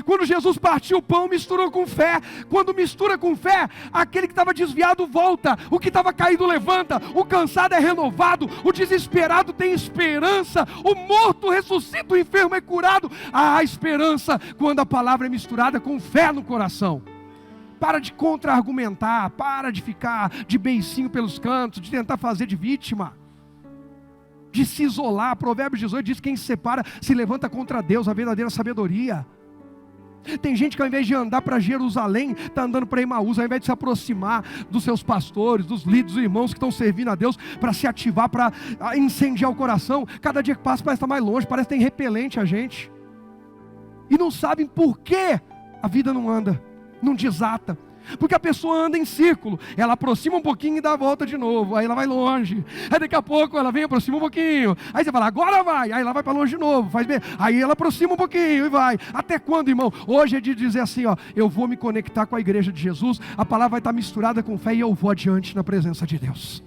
Quando Jesus partiu o pão, misturou com fé. Quando mistura com fé, aquele que estava desviado volta, o que estava caído levanta, o cansado é renovado, o desesperado tem esperança, o morto ressuscita, o enfermo é curado. Há esperança quando a palavra é misturada com fé no coração. Para de contra-argumentar, para de ficar de beicinho pelos cantos, de tentar fazer de vítima. de se isolar. Provérbios 18 diz: quem se separa se levanta contra Deus, a verdadeira sabedoria. Tem gente que ao invés de andar para Jerusalém, está andando para Emaús, ao invés de se aproximar dos seus pastores, dos líderes, dos irmãos que estão servindo a Deus, para se ativar, para incendiar o coração. Cada dia que passa parece estar mais longe, parece que tem repelente a gente. E não sabem por que a vida não anda, não desata. Porque a pessoa anda em círculo, ela aproxima um pouquinho e dá a volta de novo, aí ela vai longe, aí daqui a pouco ela vem, aproxima um pouquinho, aí você fala, agora vai, aí ela vai para longe de novo, faz bem, aí ela aproxima um pouquinho e vai. Até quando, irmão? Hoje é de dizer assim, ó, eu vou me conectar com a igreja de Jesus, a palavra vai estar misturada com fé e eu vou adiante na presença de Deus.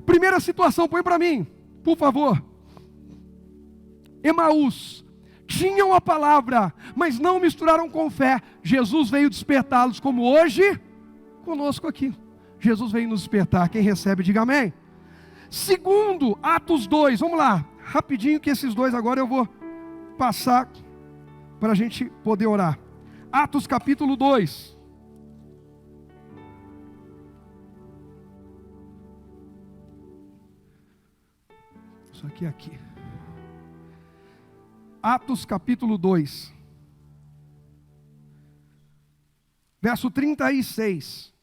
Primeira situação, põe para mim, por favor. Emaús. Tinham a palavra, mas não misturaram com fé. Jesus veio despertá-los, como hoje conosco aqui. Jesus veio nos despertar. Quem recebe, diga amém. Segundo, Atos 2, vamos lá, rapidinho, que esses dois agora eu vou passar para a gente poder orar. Atos capítulo 2. Isso aqui. Atos capítulo 2, verso 36,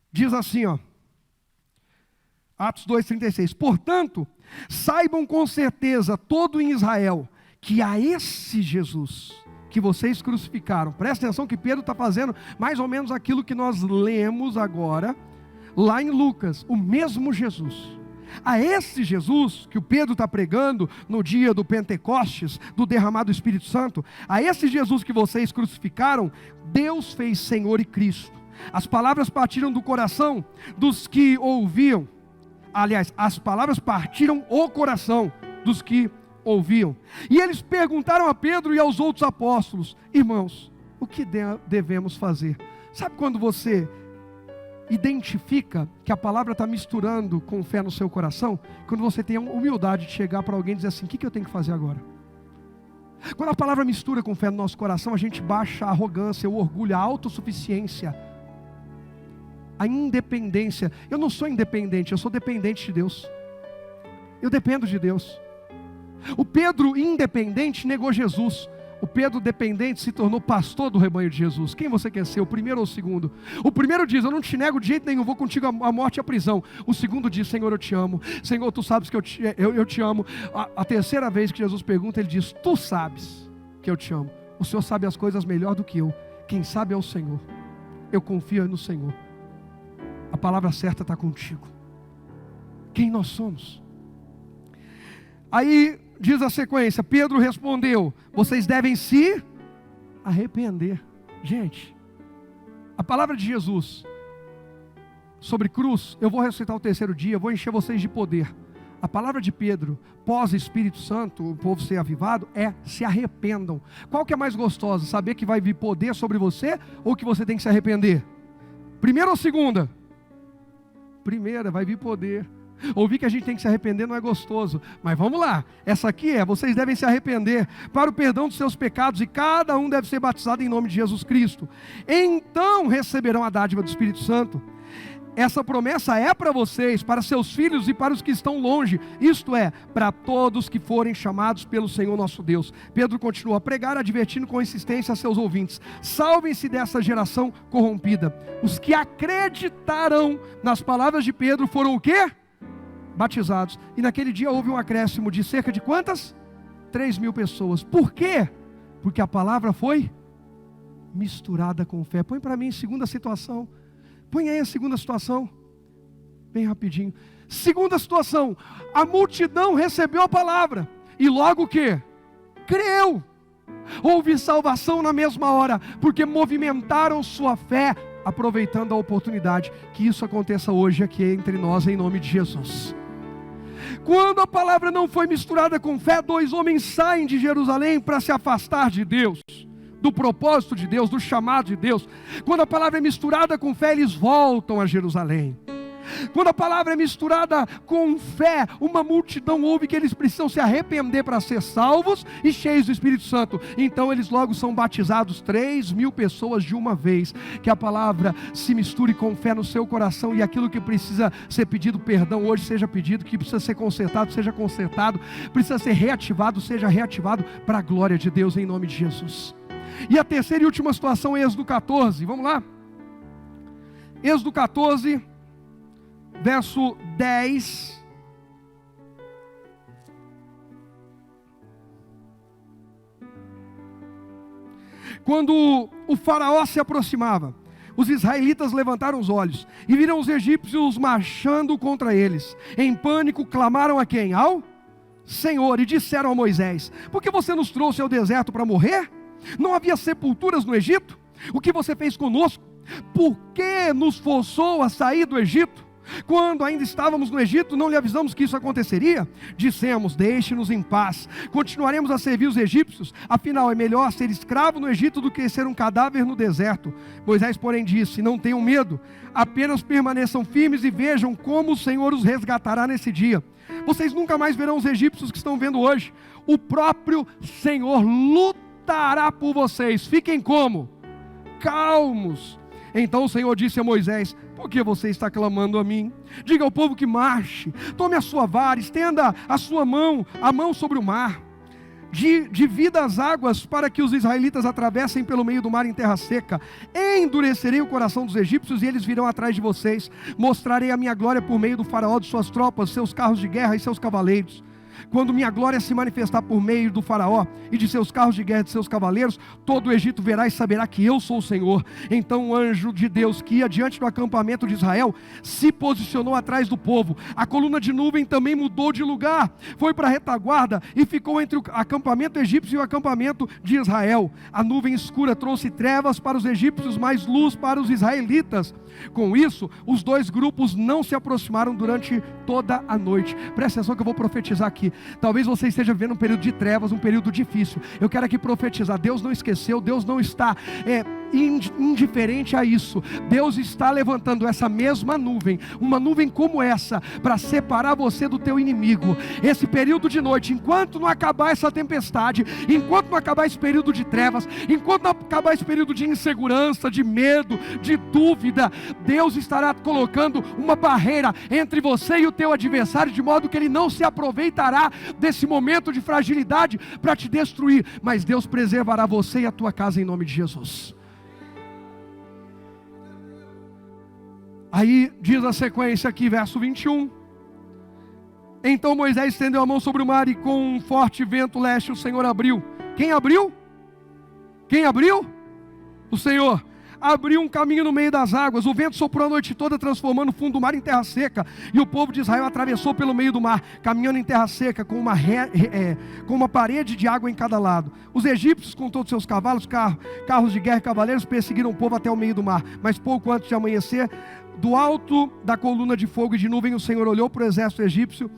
diz assim, ó, Atos 2, 36, portanto, saibam com certeza todo em Israel, que a esse Jesus que vocês crucificaram, presta atenção que Pedro está fazendo mais ou menos aquilo que nós lemos agora, lá em Lucas, o mesmo Jesus. A esse Jesus que o Pedro está pregando no dia do Pentecostes, do derramado do Espírito Santo, a esse Jesus que vocês crucificaram, Deus fez Senhor e Cristo. As palavras partiram do coração dos que ouviam. Aliás, as palavras partiram o coração dos que ouviam. E eles perguntaram a Pedro e aos outros apóstolos: irmãos, o que devemos fazer? Sabe quando você identifica que a palavra está misturando com fé no seu coração? Quando você tem a humildade de chegar para alguém e dizer assim: o que eu tenho que fazer agora? Quando a palavra mistura com fé no nosso coração, a gente baixa a arrogância, o orgulho, a autossuficiência, a independência. Eu não sou independente, eu sou dependente de Deus. Eu dependo de Deus. O Pedro independente negou Jesus. O Pedro dependente se tornou pastor do rebanho de Jesus. Quem você quer ser, o primeiro ou o segundo? O primeiro diz: eu não te nego de jeito nenhum, vou contigo à morte e à prisão. O segundo diz: Senhor, eu te amo. Senhor, tu sabes que eu te amo. A terceira vez que Jesus pergunta, ele diz: tu sabes que eu te amo. O Senhor sabe as coisas melhor do que eu. Quem sabe é o Senhor. Eu confio no Senhor. A palavra certa está contigo. Quem nós somos? Aí diz a sequência: Pedro respondeu: vocês devem se arrepender. Gente, a palavra de Jesus sobre cruz, eu vou ressuscitar o terceiro dia, eu vou encher vocês de poder. A palavra de Pedro, pós Espírito Santo, o povo ser avivado, é: se arrependam. Qual que é mais gostosa? Saber que vai vir poder sobre você, ou que você tem que se arrepender? Primeira ou segunda? Primeira, vai vir poder. Ouvir que a gente tem que se arrepender não é gostoso, mas vamos lá, essa aqui é: vocês devem se arrepender para o perdão dos seus pecados, e cada um deve ser batizado em nome de Jesus Cristo, então receberão a dádiva do Espírito Santo. Essa promessa é para vocês, para seus filhos e para os que estão longe, isto é, para todos que forem chamados pelo Senhor nosso Deus. Pedro continua a pregar, advertindo com insistência a seus ouvintes: salvem-se dessa geração corrompida. Os que acreditaram nas palavras de Pedro foram o quê? Batizados. E naquele dia houve um acréscimo de cerca de quantas? 3.000 pessoas. Por quê? Porque a palavra foi misturada com fé. Põe para mim segunda situação. Põe aí a segunda situação, bem rapidinho. Segunda situação: a multidão recebeu a palavra, e logo o quê? Creu. Houve salvação na mesma hora, porque movimentaram sua fé, aproveitando a oportunidade. Que isso aconteça hoje aqui entre nós, em nome de Jesus. Quando a palavra não foi misturada com fé, 2 homens saem de Jerusalém para se afastar de Deus, do propósito de Deus, do chamado de Deus. Quando a palavra é misturada com fé, eles voltam a Jerusalém. Quando a palavra é misturada com fé, uma multidão ouve que eles precisam se arrepender para ser salvos e cheios do Espírito Santo. Então eles logo são batizados, 3.000 pessoas de uma vez. Que a palavra se misture com fé no seu coração, e aquilo que precisa ser pedido perdão hoje seja pedido, que precisa ser consertado seja consertado, precisa ser reativado seja reativado, para a glória de Deus, em nome de Jesus. E a terceira e última situação é Êxodo 14, vamos lá? Êxodo 14, verso 10. Quando o faraó se aproximava, os israelitas levantaram os olhos e viram os egípcios marchando contra eles. Em pânico clamaram a quem? Ao Senhor, e disseram a Moisés: por que você nos trouxe ao deserto para morrer? Não havia sepulturas no Egito? O que você fez conosco? Por que nos forçou a sair do Egito? Quando ainda estávamos no Egito, não lhe avisamos que isso aconteceria? Dissemos: deixe-nos em paz, continuaremos a servir os egípcios, afinal é melhor ser escravo no Egito do que ser um cadáver no deserto. Moisés, porém, disse: não tenham medo, apenas permaneçam firmes e vejam como o Senhor os resgatará nesse dia. Vocês nunca mais verão os egípcios que estão vendo hoje. O próprio Senhor lutará por vocês. Fiquem como? Calmos. Então o Senhor disse a Moisés: por que você está clamando a mim? Diga ao povo que marche, tome a sua vara, estenda a sua mão, a mão sobre o mar. Divida as águas para que os israelitas atravessem pelo meio do mar em terra seca. Endurecerei o coração dos egípcios e eles virão atrás de vocês. Mostrarei a minha glória por meio do faraó, de suas tropas, seus carros de guerra e seus cavaleiros. Quando minha glória se manifestar por meio do faraó e de seus carros de guerra e de seus cavaleiros, todo o Egito verá e saberá que eu sou o Senhor. Então o anjo de Deus que ia diante do acampamento de Israel se posicionou atrás do povo. A coluna de nuvem também mudou de lugar, foi para a retaguarda e ficou entre o acampamento egípcio e o acampamento de Israel. A nuvem escura trouxe trevas para os egípcios, mas luz para os israelitas. Com isso, os dois grupos não se aproximaram durante toda a noite. Presta atenção que eu vou profetizar aqui. Talvez você esteja vivendo um período de trevas, um período difícil. Eu quero aqui profetizar: Deus não esqueceu, Deus não está indiferente a isso. Deus está levantando essa mesma nuvem, uma nuvem como essa, para separar você do teu inimigo. Esse período de noite, enquanto não acabar essa tempestade, enquanto não acabar esse período de trevas, enquanto não acabar esse período de insegurança, de medo, de dúvida, Deus estará colocando uma barreira entre você e o teu adversário, de modo que ele não se aproveitará desse momento de fragilidade para te destruir, mas Deus preservará você e a tua casa em nome de Jesus. Aí diz a sequência aqui, verso 21. Então Moisés estendeu a mão sobre o mar e com um forte vento leste o Senhor abriu. Quem abriu? Quem abriu? O Senhor. Abriu um caminho no meio das águas. O vento soprou a noite toda, transformando o fundo do mar em terra seca. E o povo de Israel atravessou pelo meio do mar, caminhando em terra seca, com uma parede de água em cada lado. Os egípcios, com todos os seus cavalos, carros de guerra e cavaleiros, perseguiram o povo até o meio do mar. Mas pouco antes de amanhecer, do alto da coluna de fogo e de nuvem, o Senhor olhou para o exército egípcio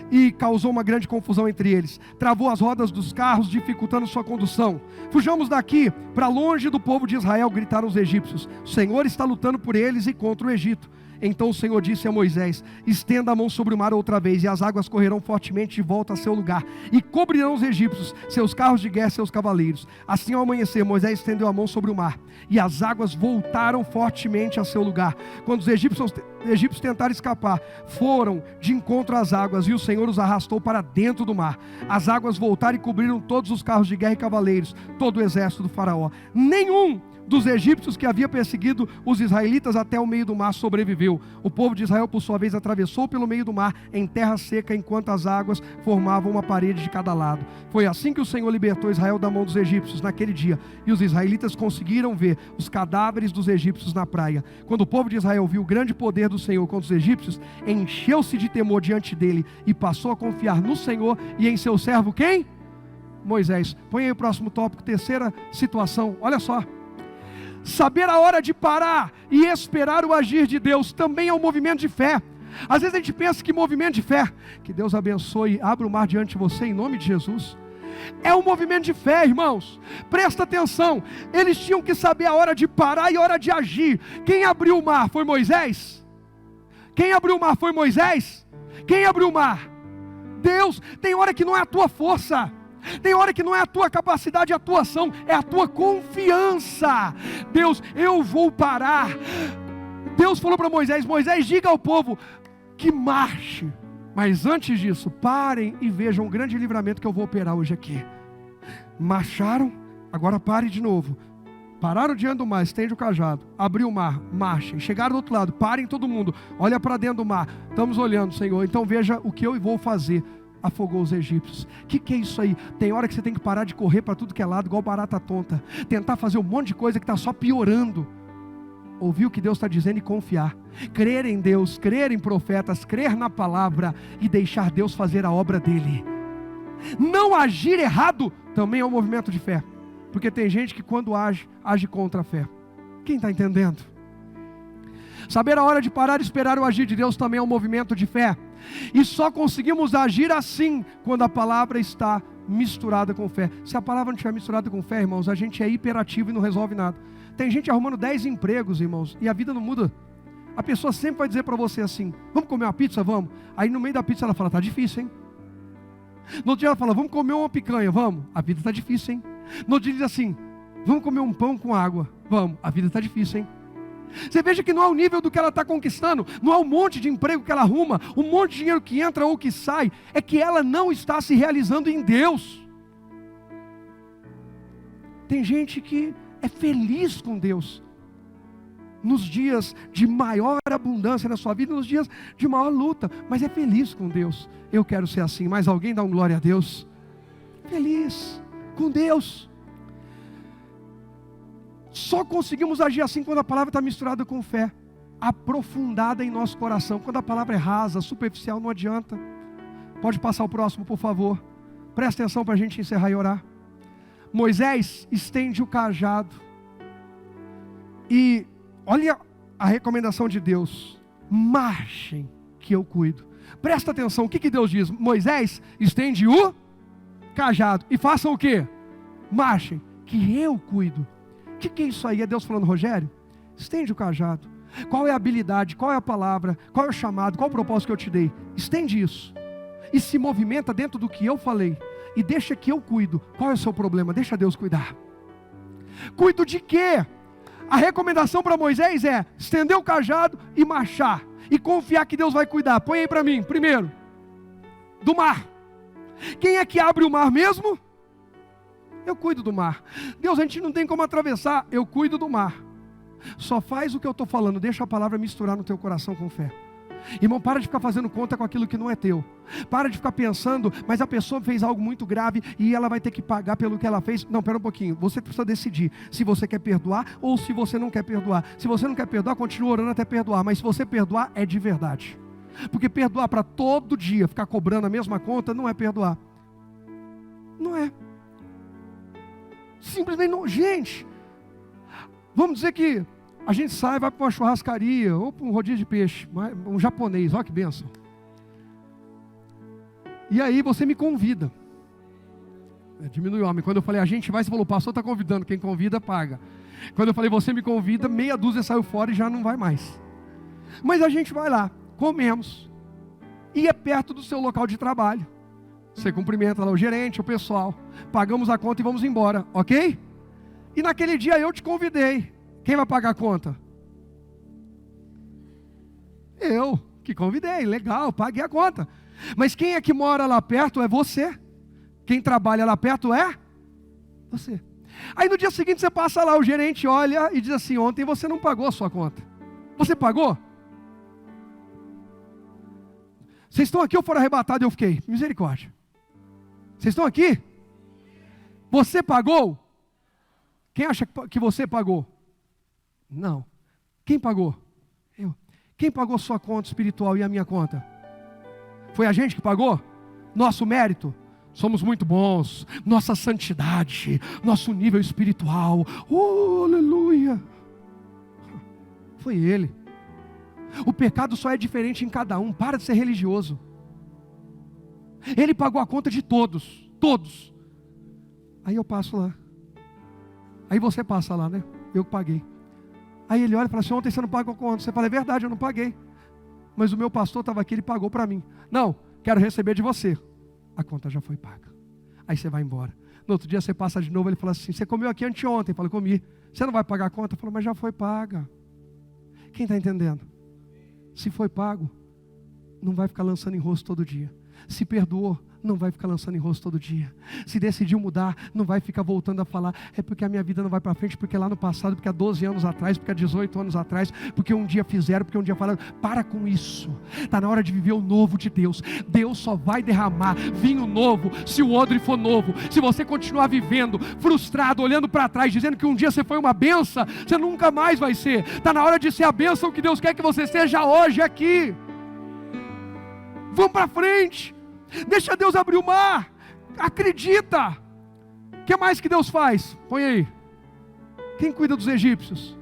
e causou uma grande confusão entre eles. Travou as rodas dos carros, dificultando sua condução. Fujamos daqui, para longe do povo de Israel, gritaram os egípcios. O Senhor está lutando por eles e contra o Egito. Então o Senhor disse a Moisés: estenda a mão sobre o mar outra vez, e as águas correrão fortemente de volta a seu lugar, e cobrirão os egípcios, seus carros de guerra e seus cavaleiros. Assim, ao amanhecer, Moisés estendeu a mão sobre o mar, e as águas voltaram fortemente a seu lugar. Quando os egípcios tentaram escapar, foram de encontro às águas, e o Senhor os arrastou para dentro do mar. As águas voltaram e cobriram todos os carros de guerra e cavaleiros, todo o exército do faraó. Nenhum dos egípcios que havia perseguido os israelitas até o meio do mar sobreviveu. O povo de Israel, por sua vez, atravessou pelo meio do mar em terra seca, enquanto as águas formavam uma parede de cada lado. Foi assim que o Senhor libertou Israel da mão dos egípcios naquele dia, e os israelitas conseguiram ver os cadáveres dos egípcios na praia. Quando o povo de Israel viu o grande poder do Senhor contra os egípcios, encheu-se de temor diante dele e passou a confiar no Senhor e em seu servo quem? Moisés. Põe aí o próximo tópico, terceira situação. Olha só. Saber a hora de parar e esperar o agir de Deus também é um movimento de fé. Às vezes a gente pensa que movimento de fé, que Deus abençoe, abra o mar diante de você em nome de Jesus. É um movimento de fé, irmãos. Presta atenção, eles tinham que saber a hora de parar e a hora de agir. Quem abriu o mar foi Moisés? Quem abriu o mar foi Moisés? Quem abriu o mar? Deus. Tem hora que não é a tua força, tem hora que não é a tua capacidade de atuação, é a tua confiança. Deus, eu vou parar. Deus falou para Moisés: Moisés, diga ao povo que marche, mas antes disso, parem e vejam o grande livramento que eu vou operar hoje aqui. Marcharam, agora pare de novo. Pararam diante do mar, estende o cajado, abriu o mar, marchem. Chegaram do outro lado, parem todo mundo, olha para dentro do mar. Estamos olhando, Senhor, então veja o que eu vou fazer. Afogou os egípcios. Que é isso aí? Tem hora que você tem que parar de correr para tudo que é lado, igual barata tonta. Tentar fazer um monte de coisa que está só piorando. Ouvir o que Deus está dizendo e confiar. Crer em Deus, crer em profetas, crer na palavra e deixar Deus fazer a obra dele. Não agir errado também é um movimento de fé. Porque tem gente que quando age contra a fé. Quem está entendendo? Saber a hora de parar e esperar o agir de Deus também é um movimento de fé. E só conseguimos agir assim quando a palavra está misturada com fé. Se a palavra não estiver misturada com fé, irmãos, a gente é hiperativo e não resolve nada. Tem gente arrumando 10 empregos, irmãos, e a vida não muda. A pessoa sempre vai dizer para você assim: vamos comer uma pizza? Vamos. Aí no meio da pizza ela fala: tá difícil, hein? No outro dia ela fala: vamos comer uma picanha? Vamos. A vida está difícil, hein? No outro dia diz assim: vamos comer um pão com água? Vamos. A vida está difícil, hein? Você veja que não é o nível do que ela está conquistando, não é um monte de emprego que ela arruma, um monte de dinheiro que entra ou que sai, é que ela não está se realizando em Deus. Tem gente que é feliz com Deus, nos dias de maior abundância na sua vida, nos dias de maior luta, mas é feliz com Deus. Eu quero ser assim. Mais alguém dá um glória a Deus? Feliz com Deus. Só conseguimos agir assim quando a palavra está misturada com fé, aprofundada em nosso coração. Quando a palavra é rasa, superficial, não adianta. Pode passar o próximo, por favor. Presta atenção para a gente encerrar e orar. Moisés estende o cajado. E olha a recomendação de Deus: marchem que eu cuido. Presta atenção, o que Deus diz? Moisés, estende o cajado. E façam o quê? Marchem, que eu cuido. O que é isso aí? É Deus falando: Rogério, estende o cajado. Qual é a habilidade? Qual é a palavra? Qual é o chamado? Qual é o propósito que eu te dei? Estende isso. E se movimenta dentro do que eu falei. E deixa que eu cuido. Qual é o seu problema? Deixa Deus cuidar. Cuido de quê? A recomendação para Moisés é estender o cajado e marchar. E confiar que Deus vai cuidar. Põe aí para mim, primeiro, do mar. Quem é que abre o mar mesmo? Eu cuido do mar. Deus, a gente não tem como atravessar. Eu cuido do mar. Só faz o que eu estou falando. Deixa a palavra misturar no teu coração com fé. Irmão, para de ficar fazendo conta com aquilo que não é teu. Para de ficar pensando: mas a pessoa fez algo muito grave e ela vai ter que pagar pelo que ela fez. Não, pera um pouquinho. Você precisa decidir se você quer perdoar ou se você não quer perdoar. Se você não quer perdoar, continua orando até perdoar. Mas se você perdoar, é de verdade. Porque perdoar para todo dia ficar cobrando a mesma conta não é perdoar. Não é. Simplesmente não. Gente, vamos dizer que a gente sai, vai para uma churrascaria ou para um rodízio de peixe, um japonês, olha que bênção. E aí você me convida. Diminui o homem. Quando eu falei a gente vai, você falou: o pastor está convidando, quem convida paga. Quando eu falei você me convida, meia dúzia saiu fora e já não vai mais. Mas a gente vai lá, comemos, e é perto do seu local de trabalho. Você cumprimenta lá o gerente, o pessoal, pagamos a conta e vamos embora, ok? E naquele dia eu te convidei. Quem vai pagar a conta? Eu, que convidei, legal, paguei a conta. Mas quem é que mora lá perto é você. Quem trabalha lá perto é você. Aí no dia seguinte você passa lá, o gerente olha e diz assim: ontem você não pagou a sua conta. Você pagou? Vocês estão aqui ou foram arrebatados? Eu fiquei: misericórdia. Vocês estão aqui? Você pagou? Quem acha que você pagou? Não. Quem pagou? Eu. Quem pagou sua conta espiritual e a minha conta? Foi a gente que pagou? Nosso mérito? Somos muito bons. Nossa santidade, nosso nível espiritual. Oh, aleluia. Foi Ele. O pecado só é diferente em cada um. Para de ser religioso. Ele pagou a conta de todos. Todos. Aí eu passo lá. Aí você passa lá, né? Eu paguei. Aí ele olha e fala assim: ontem você não pagou a conta. Você fala: é verdade, eu não paguei. mas o meu pastor estava aqui, ele pagou para mim. Não, quero receber de você. A conta já foi paga. Aí você vai embora. No outro dia você passa de novo, ele fala assim, você comeu aqui anteontem? Eu falo, comi. Você não vai pagar a conta? Eu falo, mas já foi paga. Quem está entendendo? Se foi pago, não vai ficar lançando em rosto todo dia. Se perdoou, não vai ficar lançando em rosto todo dia. Se decidiu mudar, não vai ficar voltando a falar, é porque a minha vida não vai para frente, porque lá no passado, porque há 12 anos atrás, porque há 18 anos atrás, porque um dia fizeram, porque um dia falaram. Para com isso. Está na hora de viver o novo de Deus. Deus só vai derramar vinho novo se o odre for novo. Se você continuar vivendo frustrado, olhando para trás, dizendo que um dia você foi uma benção, você nunca mais vai ser. Está na hora de ser a bênção que Deus quer que você seja hoje aqui. Vamos para frente. Deixa Deus abrir o mar. Acredita. O que mais que Deus faz? Põe aí. Quem cuida dos egípcios?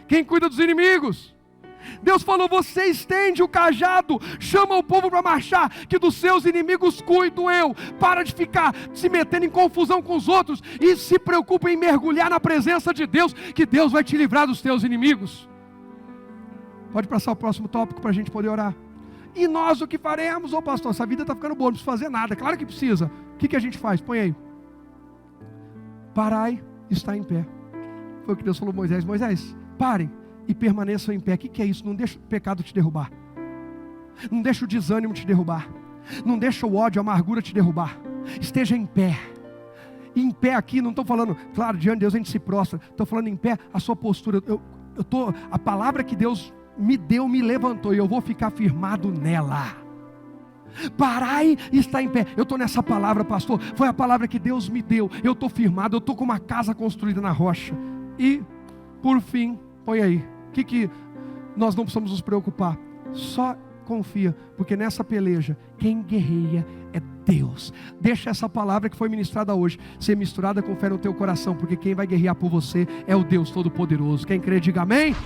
Quem cuida dos inimigos? Deus falou, você estende o cajado, chama o povo para marchar, que dos seus inimigos cuido eu. Para de ficar se metendo em confusão com os outros e se preocupa em mergulhar na presença de Deus, que Deus vai te livrar dos teus inimigos. Pode passar o próximo tópico para a gente poder orar. E nós o que faremos? Ô pastor, essa vida está ficando boa, não precisa fazer nada. Claro que precisa. O que a gente faz? Põe aí. Parai, está em pé. Foi o que Deus falou a Moisés. Moisés, parem e permaneçam em pé. O que é isso? Não deixa o pecado te derrubar. Não deixa o desânimo te derrubar. Não deixa o ódio, a amargura te derrubar. Esteja em pé. E em pé aqui, não estou falando, claro, diante de Deus a gente se prostra. Estou falando em pé, a sua postura. A palavra que Deus me deu, me levantou, e eu vou ficar firmado nela. Parai e está em pé. Eu estou nessa palavra, pastor. Foi a palavra que Deus me deu. Eu estou firmado, eu estou com uma casa construída na rocha. E, por fim, põe aí. O que nós não precisamos nos preocupar? Só confia, porque nessa peleja, quem guerreia é Deus. Deixa essa palavra que foi ministrada hoje ser misturada com fé no teu coração, porque quem vai guerrear por você é o Deus Todo-Poderoso. Quem crê, diga amém.